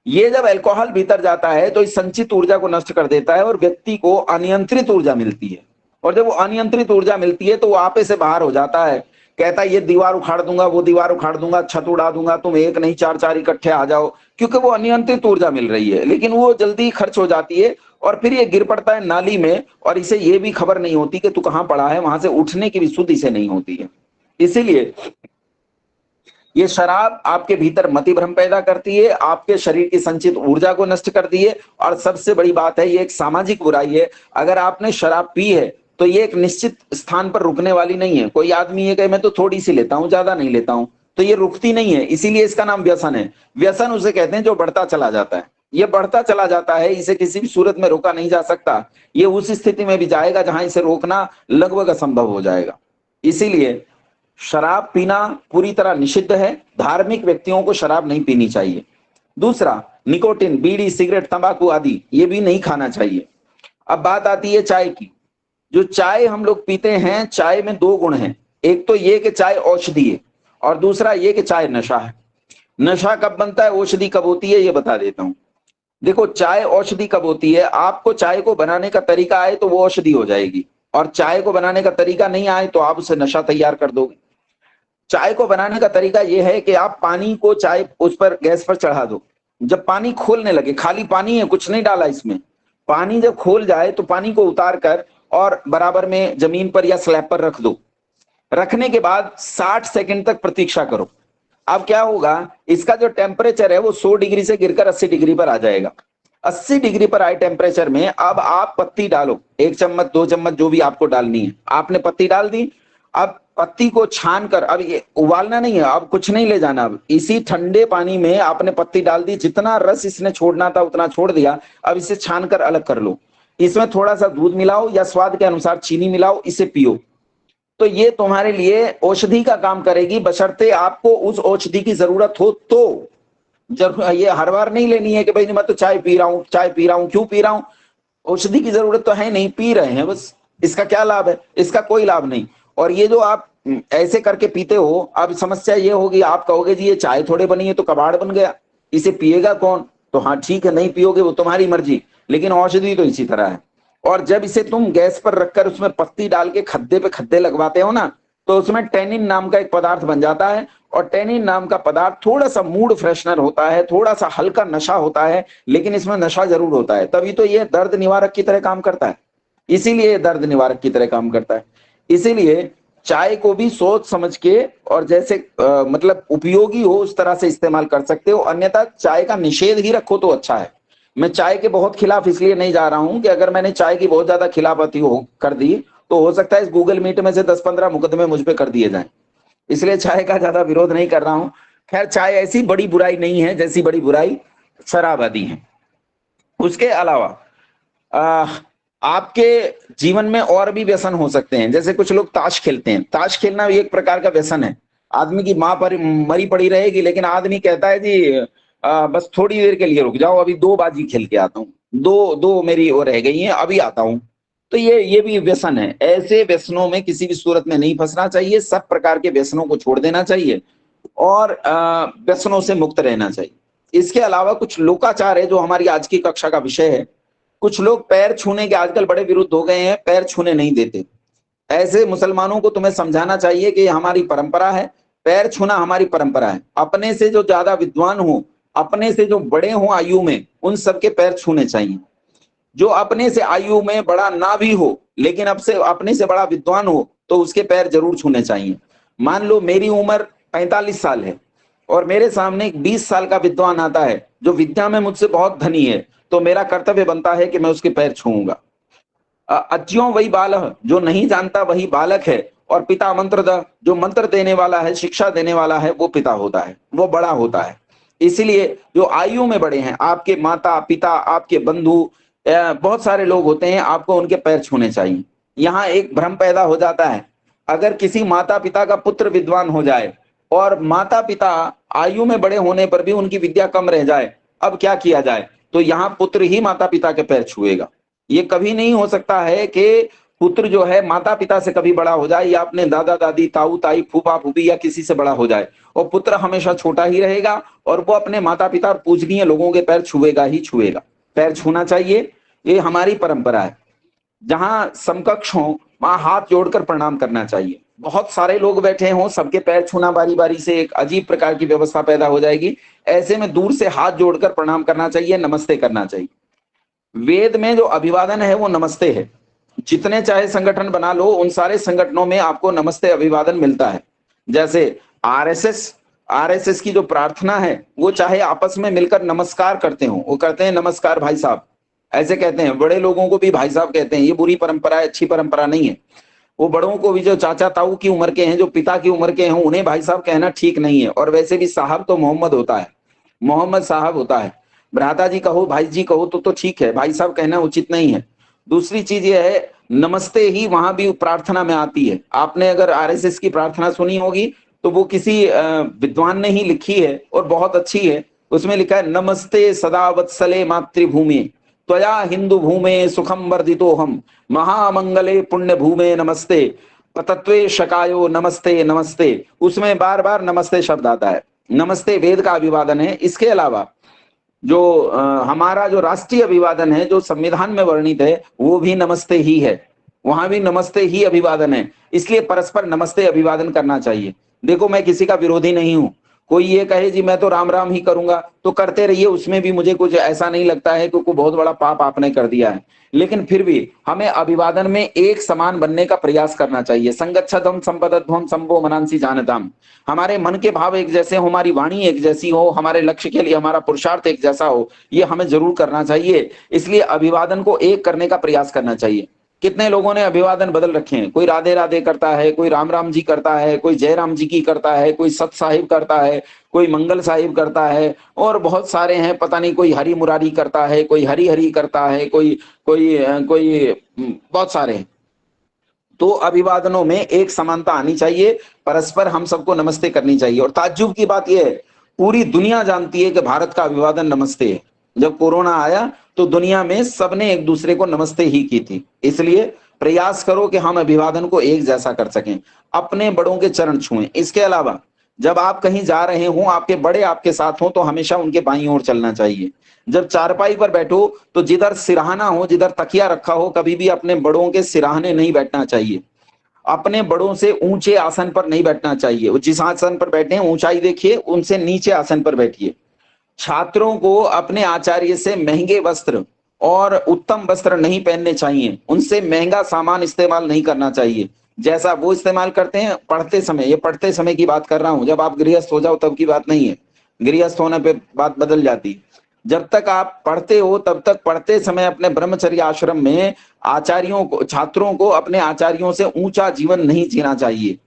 ये जब अल्कोहल भीतर जाता है तो इस संचित ऊर्जा को नष्ट कर देता है और व्यक्ति को अनियंत्रित ऊर्जा मिलती है। और जब वो अनियंत्रित ऊर्जा मिलती है तो वो आपे से बाहर हो जाता है, कहता है ये दीवार उखाड़ दूंगा, वो दीवार उखाड़ दूंगा, छत उड़ा दूंगा, तुम एक नहीं चार चार इकट्ठे आ जाओ, क्योंकि वो अनियंत्रित ऊर्जा मिल रही है। लेकिन वो जल्दी खर्च हो जाती है और फिर ये गिर पड़ता है नाली में, और इसे ये भी खबर नहीं होती कि तू कहां पड़ा है, वहां से उठने की भी सुध इसे नहीं होती है। इसीलिए ये शराब आपके भीतर मति भ्रम पैदा करती है, आपके शरीर की संचित ऊर्जा को नष्ट करती है। और सबसे बड़ी बात है, ये एक सामाजिक बुराई है। अगर आपने शराब पी है तो ये एक निश्चित स्थान पर रुकने वाली नहीं है। कोई आदमी ये कहे मैं तो थोड़ी सी लेता हूं, ज्यादा नहीं लेता हूं, तो ये रुकती नहीं है। इसीलिए इसका नाम व्यसन है। व्यसन उसे कहते हैं जो बढ़ता चला जाता है। ये बढ़ता चला जाता है, इसे किसी भी सूरत में रोका नहीं जा सकता। ये उस स्थिति में भी जाएगा जहां इसे रोकना लगभग असंभव हो जाएगा। इसीलिए शराब पीना पूरी तरह निषिद्ध है। धार्मिक व्यक्तियों को शराब नहीं पीनी चाहिए। दूसरा, निकोटिन, बीड़ी, सिगरेट, तंबाकू आदि ये भी नहीं खाना चाहिए। अब बात आती है चाय की। जो चाय हम लोग पीते हैं, चाय में दो गुण हैं। एक तो ये कि चाय औषधि है, और दूसरा ये कि चाय नशा है। नशा कब बनता है, औषधि कब होती है, ये बता देता हूं। देखो, चाय औषधि कब होती है, आपको चाय को बनाने का तरीका आए तो वो औषधि हो जाएगी, और चाय को बनाने का तरीका नहीं आए तो आप उसे नशा तैयार कर दोगे। चाय को बनाने का तरीका यह है कि आप पानी को चाय उस पर गैस पर चढ़ा दो। जब पानी खोलने लगे, खाली पानी है, कुछ नहीं डाला इसमें, पानी जब खोल जाए तो पानी को उतार कर और बराबर में जमीन पर या स्लैब पर रख दो। रखने के बाद 60 सेकंड तक प्रतीक्षा करो। अब क्या होगा, इसका जो टेम्परेचर है वो 100 डिग्री से गिरकर 80 डिग्री पर आ जाएगा। 80 डिग्री पर आए टेम्परेचर में अब आप पत्ती डालो, 1 चम्मच 2 चम्मच जो भी आपको डालनी है। आपने पत्ती डाल दी। अब पत्ती को छान कर, अब ये उबालना नहीं है, अब कुछ नहीं ले जाना। अब इसी ठंडे पानी में आपने पत्ती डाल दी, जितना रस इसने छोड़ना था उतना छोड़ दिया। अब इसे छान कर अलग कर लो। इसमें थोड़ा सा दूध मिलाओ या स्वाद के अनुसार चीनी मिलाओ, इसे पियो। तो ये तुम्हारे लिए औषधि का काम करेगी, बशर्ते आपको उस औषधि की जरूरत हो तो। जरूर ये हर बार नहीं लेनी है कि भाई मैं तो चाय पी रहा हूं, चाय पी रहा हूं, क्यों पी रहा हूं, औषधि की जरूरत तो है नहीं, पी रहे हैं बस। इसका क्या लाभ है, इसका कोई लाभ नहीं। और ये जो आप ऐसे करके पीते हो, अब समस्या ये होगी, आप कहोगे जी ये चाय थोड़े बनी है तो कबाड़ बन गया, इसे पिएगा कौन। तो हाँ ठीक है, नहीं पियोगे वो तुम्हारी मर्जी, लेकिन औषधि तो इसी तरह है। और जब इसे तुम गैस पर रखकर उसमें पत्ती डाल के खद्दे पे खद्दे लगवाते हो ना, तो उसमें टेनिन नाम का एक पदार्थ बन जाता है। और टेनिन नाम का पदार्थ थोड़ा सा मूड फ्रेशनर होता है, थोड़ा सा हल्का नशा होता है, लेकिन इसमें नशा जरूर होता है। तभी तो ये दर्द निवारक की तरह काम करता है। इसीलिए दर्द निवारक की तरह काम करता है। इसीलिए चाय को भी सोच समझ के और जैसे मतलब उपयोगी हो उस तरह से इस्तेमाल कर सकते हो, अन्यथा चाय का निषेध ही रखो तो अच्छा है। मैं चाय के बहुत खिलाफ इसलिए नहीं जा रहा हूं कि अगर मैंने चाय की बहुत ज्यादा खिलाफती हो कर दी तो हो सकता है इस गूगल मीट में से 10-15 मुकदमे मुझ पे कर दिए जाएं। इसलिए चाय का ज्यादा विरोध नहीं कर रहा हूं। खैर, चाय ऐसी बड़ी बुराई नहीं है जैसी बड़ी बुराई शराब आदि है। उसके अलावा आपके जीवन में और भी व्यसन हो सकते हैं। जैसे कुछ लोग ताश खेलते हैं, ताश खेलना भी एक प्रकार का व्यसन है। आदमी की मां पर मरी पड़ी रहेगी, लेकिन आदमी कहता है जी बस थोड़ी देर के लिए रुक जाओ, अभी 2 बाजी खेल के आता हूँ, दो दो मेरी वो रह गई हैं, अभी आता हूँ। तो ये भी व्यसन है। ऐसे व्यसनों में किसी भी सूरत में नहीं फंसना चाहिए। सब प्रकार के व्यसनों को छोड़ देना चाहिए और व्यसनों से मुक्त रहना चाहिए। इसके अलावा कुछ लोकाचार है जो हमारी आज की कक्षा का विषय है। कुछ लोग पैर छूने के आजकल बड़े विरुद्ध हो गए हैं, पैर छूने नहीं देते। ऐसे मुसलमानों को तुम्हें समझाना चाहिए कि हमारी परंपरा है, पैर छूना हमारी परंपरा है। अपने से जो ज्यादा विद्वान हो, अपने से जो बड़े हों आयु में, उन सबके पैर छूने चाहिए। जो अपने से आयु में बड़ा ना भी हो, लेकिन अब से अपने से बड़ा विद्वान हो, तो उसके पैर जरूर छूने चाहिए। मान लो मेरी उम्र 45 साल है और मेरे सामने एक 20 साल का विद्वान आता है जो विद्या में मुझसे बहुत धनी है, तो मेरा कर्तव्य बनता है कि मैं उसके पैर छूऊंगा। अज्यों वही बालक, जो नहीं जानता वही बालक है, और पिता मंत्र द, जो मंत्र देने वाला है, शिक्षा देने वाला है, वो पिता होता है, वो बड़ा होता है। इसलिए जो आयु में बड़े हैं, आपके माता पिता, आपके बंधु, बहुत सारे लोग होते हैं, आपको उनके पैर छूने चाहिए। यहाँ एक भ्रम पैदा हो जाता है, अगर किसी माता पिता का पुत्र विद्वान हो जाए और माता पिता आयु में बड़े होने पर भी उनकी विद्या कम रह जाए, अब क्या किया जाए? तो यहाँ पुत्र ही माता पिता के पैर छुएगा। ये कभी नहीं हो सकता है कि पुत्र जो है माता पिता से कभी बड़ा हो जाए, या अपने दादा दादी, ताऊ ताई, फूफा फूफी या किसी से बड़ा हो जाए, और पुत्र हमेशा छोटा ही रहेगा और वो अपने माता पिता और पूजनीय लोगों के पैर छुएगा ही छुएगा। पैर छूना चाहिए, ये हमारी परंपरा है। जहां समकक्ष हो वहां हाथ जोड़कर प्रणाम करना चाहिए। बहुत सारे लोग बैठे हों, सबके पैर छूना बारी बारी से एक अजीब प्रकार की व्यवस्था पैदा हो जाएगी। ऐसे में दूर से हाथ जोड़कर प्रणाम करना चाहिए, नमस्ते करना चाहिए। वेद में जो अभिवादन है वो नमस्ते है। जितने चाहे संगठन बना लो, उन सारे संगठनों में आपको नमस्ते अभिवादन मिलता है। जैसे आरएसएस, आरएसएस की जो प्रार्थना है, वो चाहे आपस में मिलकर नमस्कार करते हो, वो कहते हैं नमस्कार भाई साहब, ऐसे कहते हैं। बड़े लोगों को भी भाई साहब कहते हैं। ये बुरी परंपरा है, अच्छी परंपरा नहीं है। वो बड़ों को भी, जो चाचा ताऊ की उम्र के हैं, जो पिता की उम्र के हैं, उन्हें भाई साहब कहना ठीक नहीं है। और वैसे भी साहब तो मोहम्मद होता है, मोहम्मद साहब होता है। भ्राता जी कहो, भाई जी कहो तो ठीक है, भाई साहब कहना उचित नहीं है। दूसरी चीज ये है, नमस्ते ही वहां भी प्रार्थना में आती है। आपने अगर आरएसएस की प्रार्थना सुनी होगी, तो वो किसी विद्वान ने ही लिखी है और बहुत अच्छी है। उसमें लिखा है, नमस्ते सदा वत्सले मातृभूमि, त्वया हिंदू भूमे सुखम वर्धितो हम, महामंगले पुण्य भूमे नमस्ते, पतत्वे शकायो नमस्ते नमस्ते। उसमें बार बार नमस्ते शब्द आता है। नमस्ते वेद का अभिवादन है। इसके अलावा जो हमारा जो राष्ट्रीय अभिवादन है, जो संविधान में वर्णित है, वो भी नमस्ते ही है। वहां भी नमस्ते ही अभिवादन है। इसलिए परस्पर नमस्ते अभिवादन करना चाहिए। देखो, मैं किसी का विरोधी नहीं हूं। कोई ये कहे जी मैं तो राम राम ही करूंगा, तो करते रहिए, उसमें भी मुझे कुछ ऐसा नहीं लगता है कि कोई बहुत बड़ा पाप आपने कर दिया है। लेकिन फिर भी हमें अभिवादन में एक समान बनने का प्रयास करना चाहिए। संगच्छध्वम संपदध्वम संभो मनांसी जानताम। हमारे मन के भाव एक जैसे हो, हमारी वाणी एक जैसी हो, हमारे लक्ष्य के लिए हमारा पुरुषार्थ एक जैसा हो, ये हमें जरूर करना चाहिए। इसलिए अभिवादन को एक करने का प्रयास करना चाहिए। कितने लोगों ने अभिवादन बदल रखे हैं। कोई राधे राधे करता है, कोई राम राम जी करता है, कोई जय राम जी की करता है, कोई सत साहिब करता है, कोई मंगल साहिब करता है, और बहुत सारे हैं, पता नहीं, कोई हरि मुरारी करता है, कोई हरि हरि करता है, कोई कोई कोई बहुत सारे हैं। तो अभिवादनों में एक समानता आनी चाहिए, परस्पर हम सबको नमस्ते करनी चाहिए। और ताज्जुब की बात यह है, पूरी दुनिया जानती है कि भारत का अभिवादन नमस्ते है। जब कोरोना आया तो दुनिया में सबने एक दूसरे को नमस्ते ही की थी। इसलिए प्रयास करो कि हम अभिवादन को एक जैसा कर सकें, अपने बड़ों के चरण छुएं। इसके अलावा जब आप कहीं जा रहे हो, आपके बड़े आपके साथ हो, तो हमेशा उनके बाईं ओर चलना चाहिए। जब चारपाई पर बैठो तो जिधर सिरहाना हो, जिधर तकिया रखा हो, कभी भी अपने बड़ों के सिरहाने नहीं बैठना चाहिए। अपने बड़ों से ऊंचे आसन पर नहीं बैठना चाहिए। वो जिस आसन पर बैठे हैं ऊंचाई देखिए, उनसे नीचे आसन पर बैठिए। छात्रों को अपने आचार्य से महंगे वस्त्र और उत्तम वस्त्र नहीं पहनने चाहिए। उनसे महंगा सामान इस्तेमाल नहीं करना चाहिए, जैसा वो इस्तेमाल करते हैं पढ़ते समय। ये पढ़ते समय की बात कर रहा हूं, जब आप गृहस्थ हो जाओ तब की बात नहीं है। गृहस्थ होने पे बात बदल जाती है। जब तक आप पढ़ते हो तब तक पढ़ते समय अपने ब्रह्मचर्य आश्रम में आचार्यों को, छात्रों को अपने आचार्यों से ऊंचा जीवन नहीं जीना चाहिए।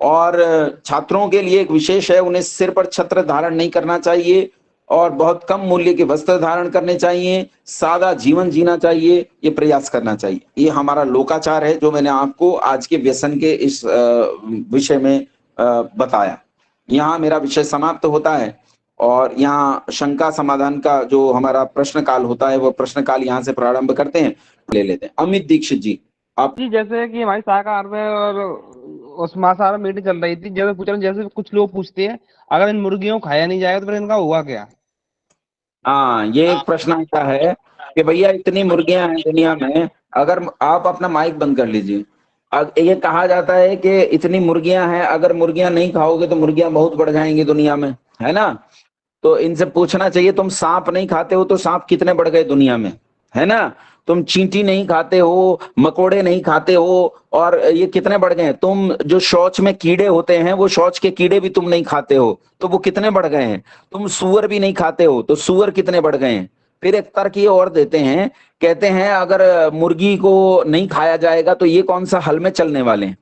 और छात्रों के लिए एक विशेष है, उन्हें सिर पर छत्र धारण नहीं करना चाहिए और बहुत कम मूल्य के वस्त्र धारण करने चाहिए। सादा जीवन जीना चाहिए, ये प्रयास करना चाहिए। ये हमारा लोकाचार है जो मैंने आपको आज के व्यसन के इस विषय में बताया। यहाँ मेरा विषय समाप्त होता है और यहाँ शंका समाधान का जो हमारा प्रश्न काल होता है, वो प्रश्न काल यहाँ से प्रारंभ करते हैं, ले लेते हैं। अमित दीक्षित जी, आप जी। जैसे कि हमारी शाकाहार में और उस मांसाहार में मीटिंग चल रही थी, जैसे पूछ रहे हैं, जैसे कुछ लोग पूछते हैं अगर इन मुर्गियों को खाया नहीं जाएगा तो फिर इनका हुआ क्या? हाँ, ये एक प्रश्न आता है कि भैया इतनी मुर्गियां हैं दुनिया में। अगर आप अपना माइक बंद कर लीजिए। ये कहा जाता है कि इतनी मुर्गियां हैं, अगर मुर्गियां नहीं खाओगे तो मुर्गियां बहुत बढ़ जाएंगी दुनिया में, है ना? तो इनसे पूछना चाहिए, तुम सांप नहीं खाते हो तो सांप कितने बढ़ गए दुनिया में, है ना? तुम चींटी नहीं खाते हो, मकोड़े नहीं खाते हो, और ये कितने बढ़ गए हैं। तुम जो शौच में कीड़े होते हैं वो शौच के कीड़े भी तुम नहीं खाते हो, तो वो कितने बढ़ गए हैं। तुम सूअर भी नहीं खाते हो, तो सूअर कितने बढ़ गए हैं। फिर एक तर्क ये और देते हैं, कहते हैं अगर मुर्गी को नहीं खाया जाएगा तो ये कौन सा हल में चलने वाले हैं।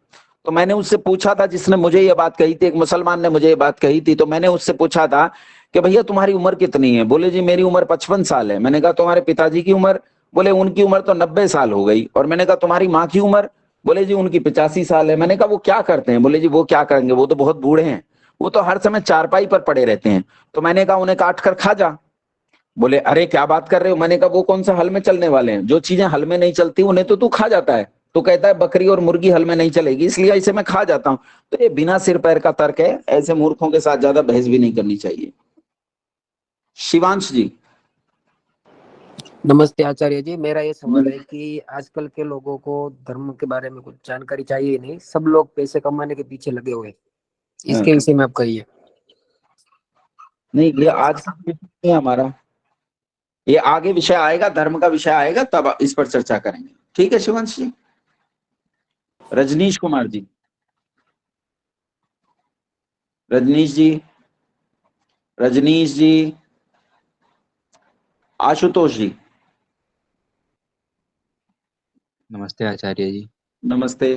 तो मैंने उससे पूछा था, जिसने मुझे ये बात कही थी, एक मुसलमान ने मुझे ये बात कही थी, तो मैंने उससे पूछा था कि भैया तुम्हारी उम्र कितनी है। बोले जी मेरी उम्र 55 साल है। मैंने कहा तुम्हारे पिताजी की उम्र। बोले उनकी उम्र तो 90 साल हो गई। और मैंने कहा तुम्हारी माँ की उम्र। बोले जी उनकी 85 साल है। मैंने कहा वो क्या करते हैं। बोले जी वो क्या करेंगे, वो तो बहुत बूढ़े हैं, वो तो हर समय चारपाई पर पड़े रहते हैं। तो मैंने कहा उन्हें काट कर खा जा। बोले अरे क्या बात कर रहे हो। मैंने कहा वो कौन सा हल में चलने वाले हैं, जो चीजें हल में नहीं चलती उन्हें तो तू खा जाता है। तो कहता है बकरी और मुर्गी हल में नहीं चलेगी, इसलिए इसे मैं खा जाता हूं। तो ये बिना सिर पैर का तर्क है, ऐसे मूर्खों के साथ ज्यादा बहस भी नहीं करनी चाहिए। शिवांश जी। नमस्ते आचार्य जी, मेरा ये सवाल है कि आजकल के लोगों को धर्म के बारे में कुछ जानकारी चाहिए नहीं, सब लोग पैसे कमाने के पीछे लगे हुए हैं। इसके विषय में आप कहिए। नहीं, ये आज का विषय नहीं है हमारा, ये आगे विषय आएगा, धर्म का विषय आएगा तब इस पर चर्चा करेंगे। ठीक है शिवांश जी। रजनीश कुमार जी। रजनीश जी। रजनीश जी। आशुतोष जी। नमस्ते आचार्य जी। नमस्ते।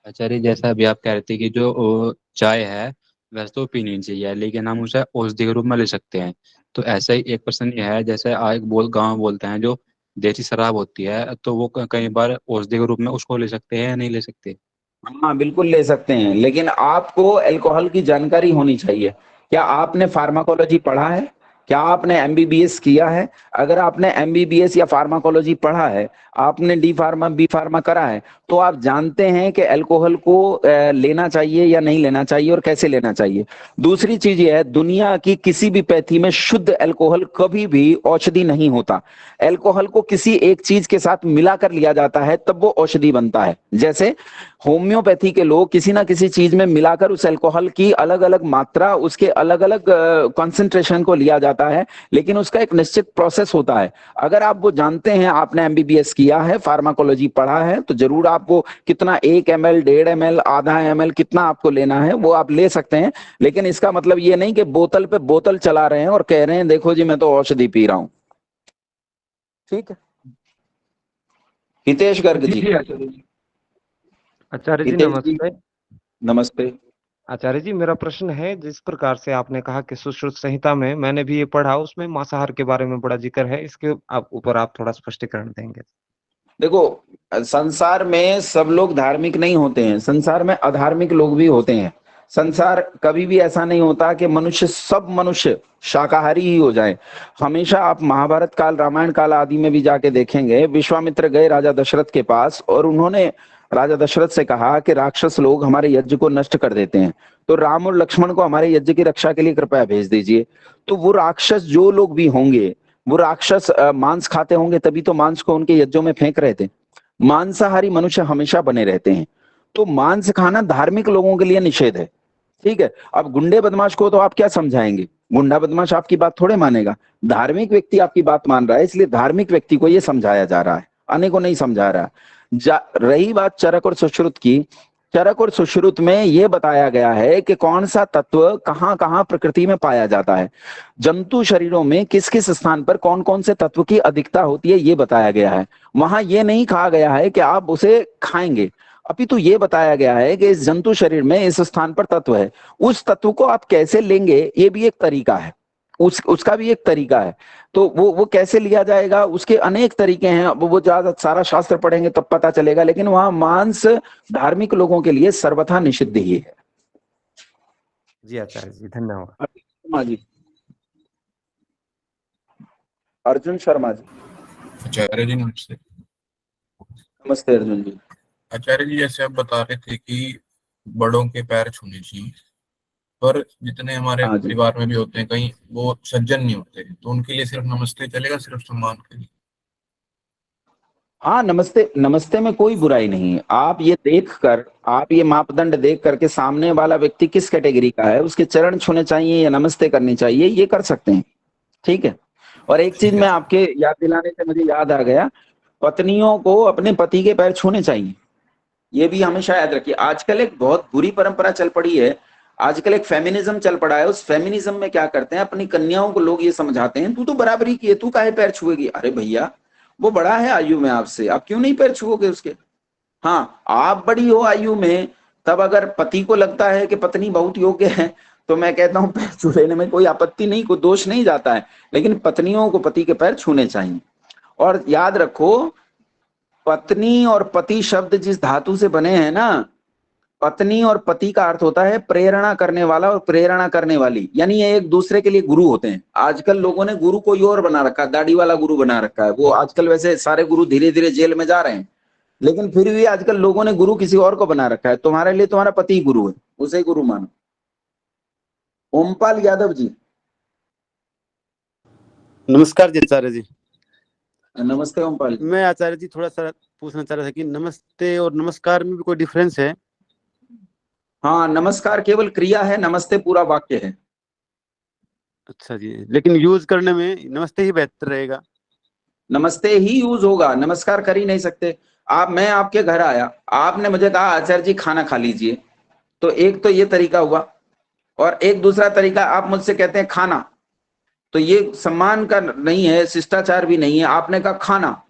आचार्य जैसा अभी आप कह रहे थे कि जो चाय है वैसे तो पीनी नहीं चाहिए, लेकिन हम उसे औषधि के रूप में ले सकते हैं। तो ऐसा ही एक प्रश्न ये है, जैसे एक गाँव बोलते हैं जो देसी शराब होती है, तो वो कई बार औषधि के रूप में उसको ले सकते हैं या नहीं ले सकते। हाँ बिल्कुल ले सकते हैं, लेकिन आपको अल्कोहल की जानकारी होनी चाहिए। क्या आपने फार्माकोलॉजी पढ़ा है? क्या आपने एमबीबीएस किया है? अगर आपने एमबीबीएस या फार्माकोलॉजी पढ़ा है, आपने डी फार्मा बी फार्मा करा है, तो आप जानते हैं कि अल्कोहल को लेना चाहिए या नहीं लेना चाहिए और कैसे लेना चाहिए। दूसरी चीज ये है, दुनिया की किसी भी पैथी में शुद्ध अल्कोहल कभी भी औषधि नहीं होता। अल्कोहल को किसी एक चीज के साथ मिलाकर लिया जाता है तब वो औषधि बनता है। जैसे होम्योपैथी के लोग किसी ना किसी चीज में मिलाकर उस अल्कोहल की अलग अलग मात्रा, उसके अलग अलग कॉन्सेंट्रेशन को लिया जाता है, लेकिन उसका एक निश्चित प्रोसेस होता है। अगर आप वो जानते हैं, आपने एमबीबीएस किया है, फार्माकोलॉजी पढ़ा है, तो जरूर आप वो कितना 1 ml 1.5 ml आधा ml कितना आपको लेना है वो आप ले सकते हैं। लेकिन इसका मतलब ये नहीं कि बोतल पे बोतल चला रहे हैं और कह रहे हैं देखो जी मैं तो औषधि पी रहा हूं। ठीक है। हितेश गर्ग जी। आचार्य जी हितेश जी। नमस्ते। नमस्ते। आचार्य जी मेरा प्रश्न है, जिस प्रकार से आपने कहा कि सुश्रुत संहिता में, मैंने भी ये पढ़ा, उसमें मांसाहार के बारे में बड़ा जिक्र है, इसके ऊपर आप थोड़ा स्पष्टीकरण देंगे। देखो, संसार में सब लोग धार्मिक नहीं होते हैं, संसार में अधार्मिक लोग भी होते हैं। संसार कभी भी ऐसा नहीं होता कि मनुष्य, सब मनुष्य शाकाहारी ही हो जाए। हमेशा आप महाभारत काल, रामायण काल आदि में भी जाके देखेंगे, विश्वामित्र गए राजा दशरथ के पास और उन्होंने राजा दशरथ से कहा कि राक्षस लोग हमारे यज्ञ को नष्ट कर देते हैं, तो राम और लक्ष्मण को हमारे यज्ञ की रक्षा के लिए कृपया भेज दीजिए। तो वो राक्षस जो लोग भी होंगे, वो राक्षस मांस खाते होंगे, तभी तो मांस को उनके यज्ञों में फेंक रहे थे। मांसाहारी मनुष्य हमेशा बने रहते हैं, तो मांस खाना धार्मिक लोगों के लिए निषेध है। ठीक है। अब गुंडे बदमाश को तो आप क्या समझाएंगे, गुंडा बदमाश आपकी बात थोड़े मानेगा। धार्मिक व्यक्ति आपकी बात मान रहा है, इसलिए धार्मिक व्यक्ति को यह समझाया जा रहा है, अन्य को नहीं समझा रहा। रही बात चरक और सुश्रुत की, चरक और सुश्रुत में यह बताया गया है कि कौन सा तत्व कहां कहां प्रकृति में पाया जाता है, जंतु शरीरों में किस किस स्थान पर कौन कौन से तत्व की अधिकता होती है, ये बताया गया है। वहां यह नहीं कहा गया है कि आप उसे खाएंगे, अपितु ये बताया गया है कि इस जंतु शरीर में इस स्थान पर तत्व है, उस तत्व को आप कैसे लेंगे ये भी एक तरीका है, उसका भी एक तरीका है। तो वो कैसे लिया जाएगा, उसके अनेक तरीके हैं। अब वो ज्यादा सारा शास्त्र पढ़ेंगे तब पता चलेगा, लेकिन वहां मांस धार्मिक लोगों के लिए सर्वथा निषिद्ध ही है। जी आचार्य जी धन्यवाद। शर्मा जी। अर्जुन शर्मा जी। आचार्य जी नमस्ते। नमस्ते अर्जुन जी। आचार्य जी जैसे आप बता रहे थे कि बड़ों के पैर छूने चाहिए, पर जितने हमारे हाँ जी। परिवार में भी होते हैं कहीं वो सज्जन नहीं होते, तो उनके लिए सिर्फ नमस्ते चलेगा, सिर्फ सम्मान के लिए? हाँ, नमस्ते, नमस्ते में कोई बुराई नहीं। आप ये देखकर, आप ये मापदंड देख करके सामने वाला व्यक्ति किस कैटेगरी का है, उसके चरण छूने चाहिए या नमस्ते करनी चाहिए, ये कर सकते हैं। ठीक है। और एक चीज मैं आपके याद दिलाने से मुझे याद आ गया, पत्नियों को अपने पति के पैर छूने चाहिए, ये भी हमेशा याद रखिए। आजकल एक बहुत बुरी परंपरा चल पड़ी है, आजकल एक फेमिनिज्म चल पड़ा है। उस फेमिनिज्म में क्या करते हैं, अपनी कन्याओं को लोग ये समझाते हैं, तू तो बराबरी की है, तू काहे पैर छुएगी। अरे भैया, वो बड़ा है आयु में आपसे, आप क्यों नहीं पैर छुओगे उसके। हाँ, आप बड़ी हो आयु में, तब अगर पति को लगता है कि पत्नी बहुत योग्य है, तो मैं कहता हूं पैर छू लेने में कोई आपत्ति नहीं, कोई दोष नहीं जाता है, लेकिन पत्नियों को पति के पैर छूने चाहिए। और याद रखो, पत्नी और पति शब्द जिस धातु से बने हैं ना, पत्नी और पति का अर्थ होता है प्रेरणा करने वाला और प्रेरणा करने वाली, यानी ये एक दूसरे के लिए गुरु होते हैं। आजकल लोगों ने गुरु कोई और बना रखा है, दाढ़ी वाला गुरु बना रखा है। वो आजकल वैसे सारे गुरु धीरे धीरे जेल में जा रहे हैं, लेकिन फिर भी आजकल लोगों ने गुरु किसी और को बना रखा है। तुम्हारे लिए तुम्हारा पति गुरु है, उसे ही गुरु मानो। ओमपाल यादव जी, नमस्कार जी आचार्य जी। नमस्ते ओमपाल जी। मैं आचार्य जी थोड़ा सा पूछना चाह रहा था कि नमस्ते और नमस्कार में भी कोई डिफरेंस है? हाँ, नमस्कार केवल क्रिया है, नमस्ते पूरा वाक्य है। अच्छा जी, लेकिन यूज करने में नमस्ते ही बेहतर रहेगा। नमस्ते ही यूज होगा, नमस्कार कर ही नहीं सकते आप। मैं आपके घर आया, आपने मुझे कहा आचार्य जी खाना खा लीजिए, तो एक तो ये तरीका हुआ, और एक दूसरा तरीका आप मुझसे कहते हैं खाना, तो ये सम्मान का नहीं है, शिष्टाचार भी नहीं है। आपने कहा खाना,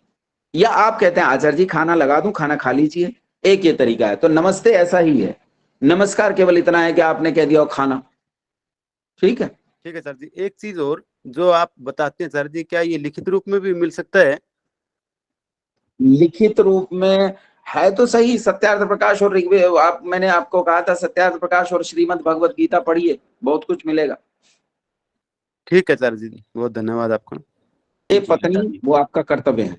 या आप कहते हैं आचार्य जी खाना लगा दूं, खाना खा लीजिए, एक ये तरीका है। तो नमस्ते ऐसा ही है, नमस्कार केवल इतना है कि आपने कह दिया खाना। ठीक है, ठीक है सर जी। एक चीज और जो आप बताते हैं सर जी, क्या ये लिखित रूप में भी मिल सकता है? लिखित रूप में है तो सही, सत्यार्थ प्रकाश और ऋग्वेद, आप मैंने आपको कहा था सत्यार्थ प्रकाश और श्रीमद् भगवत गीता पढ़िए, बहुत कुछ मिलेगा। ठीक है सर जी, बहुत धन्यवाद आपका। ये पत्नी वो आपका कर्तव्य है।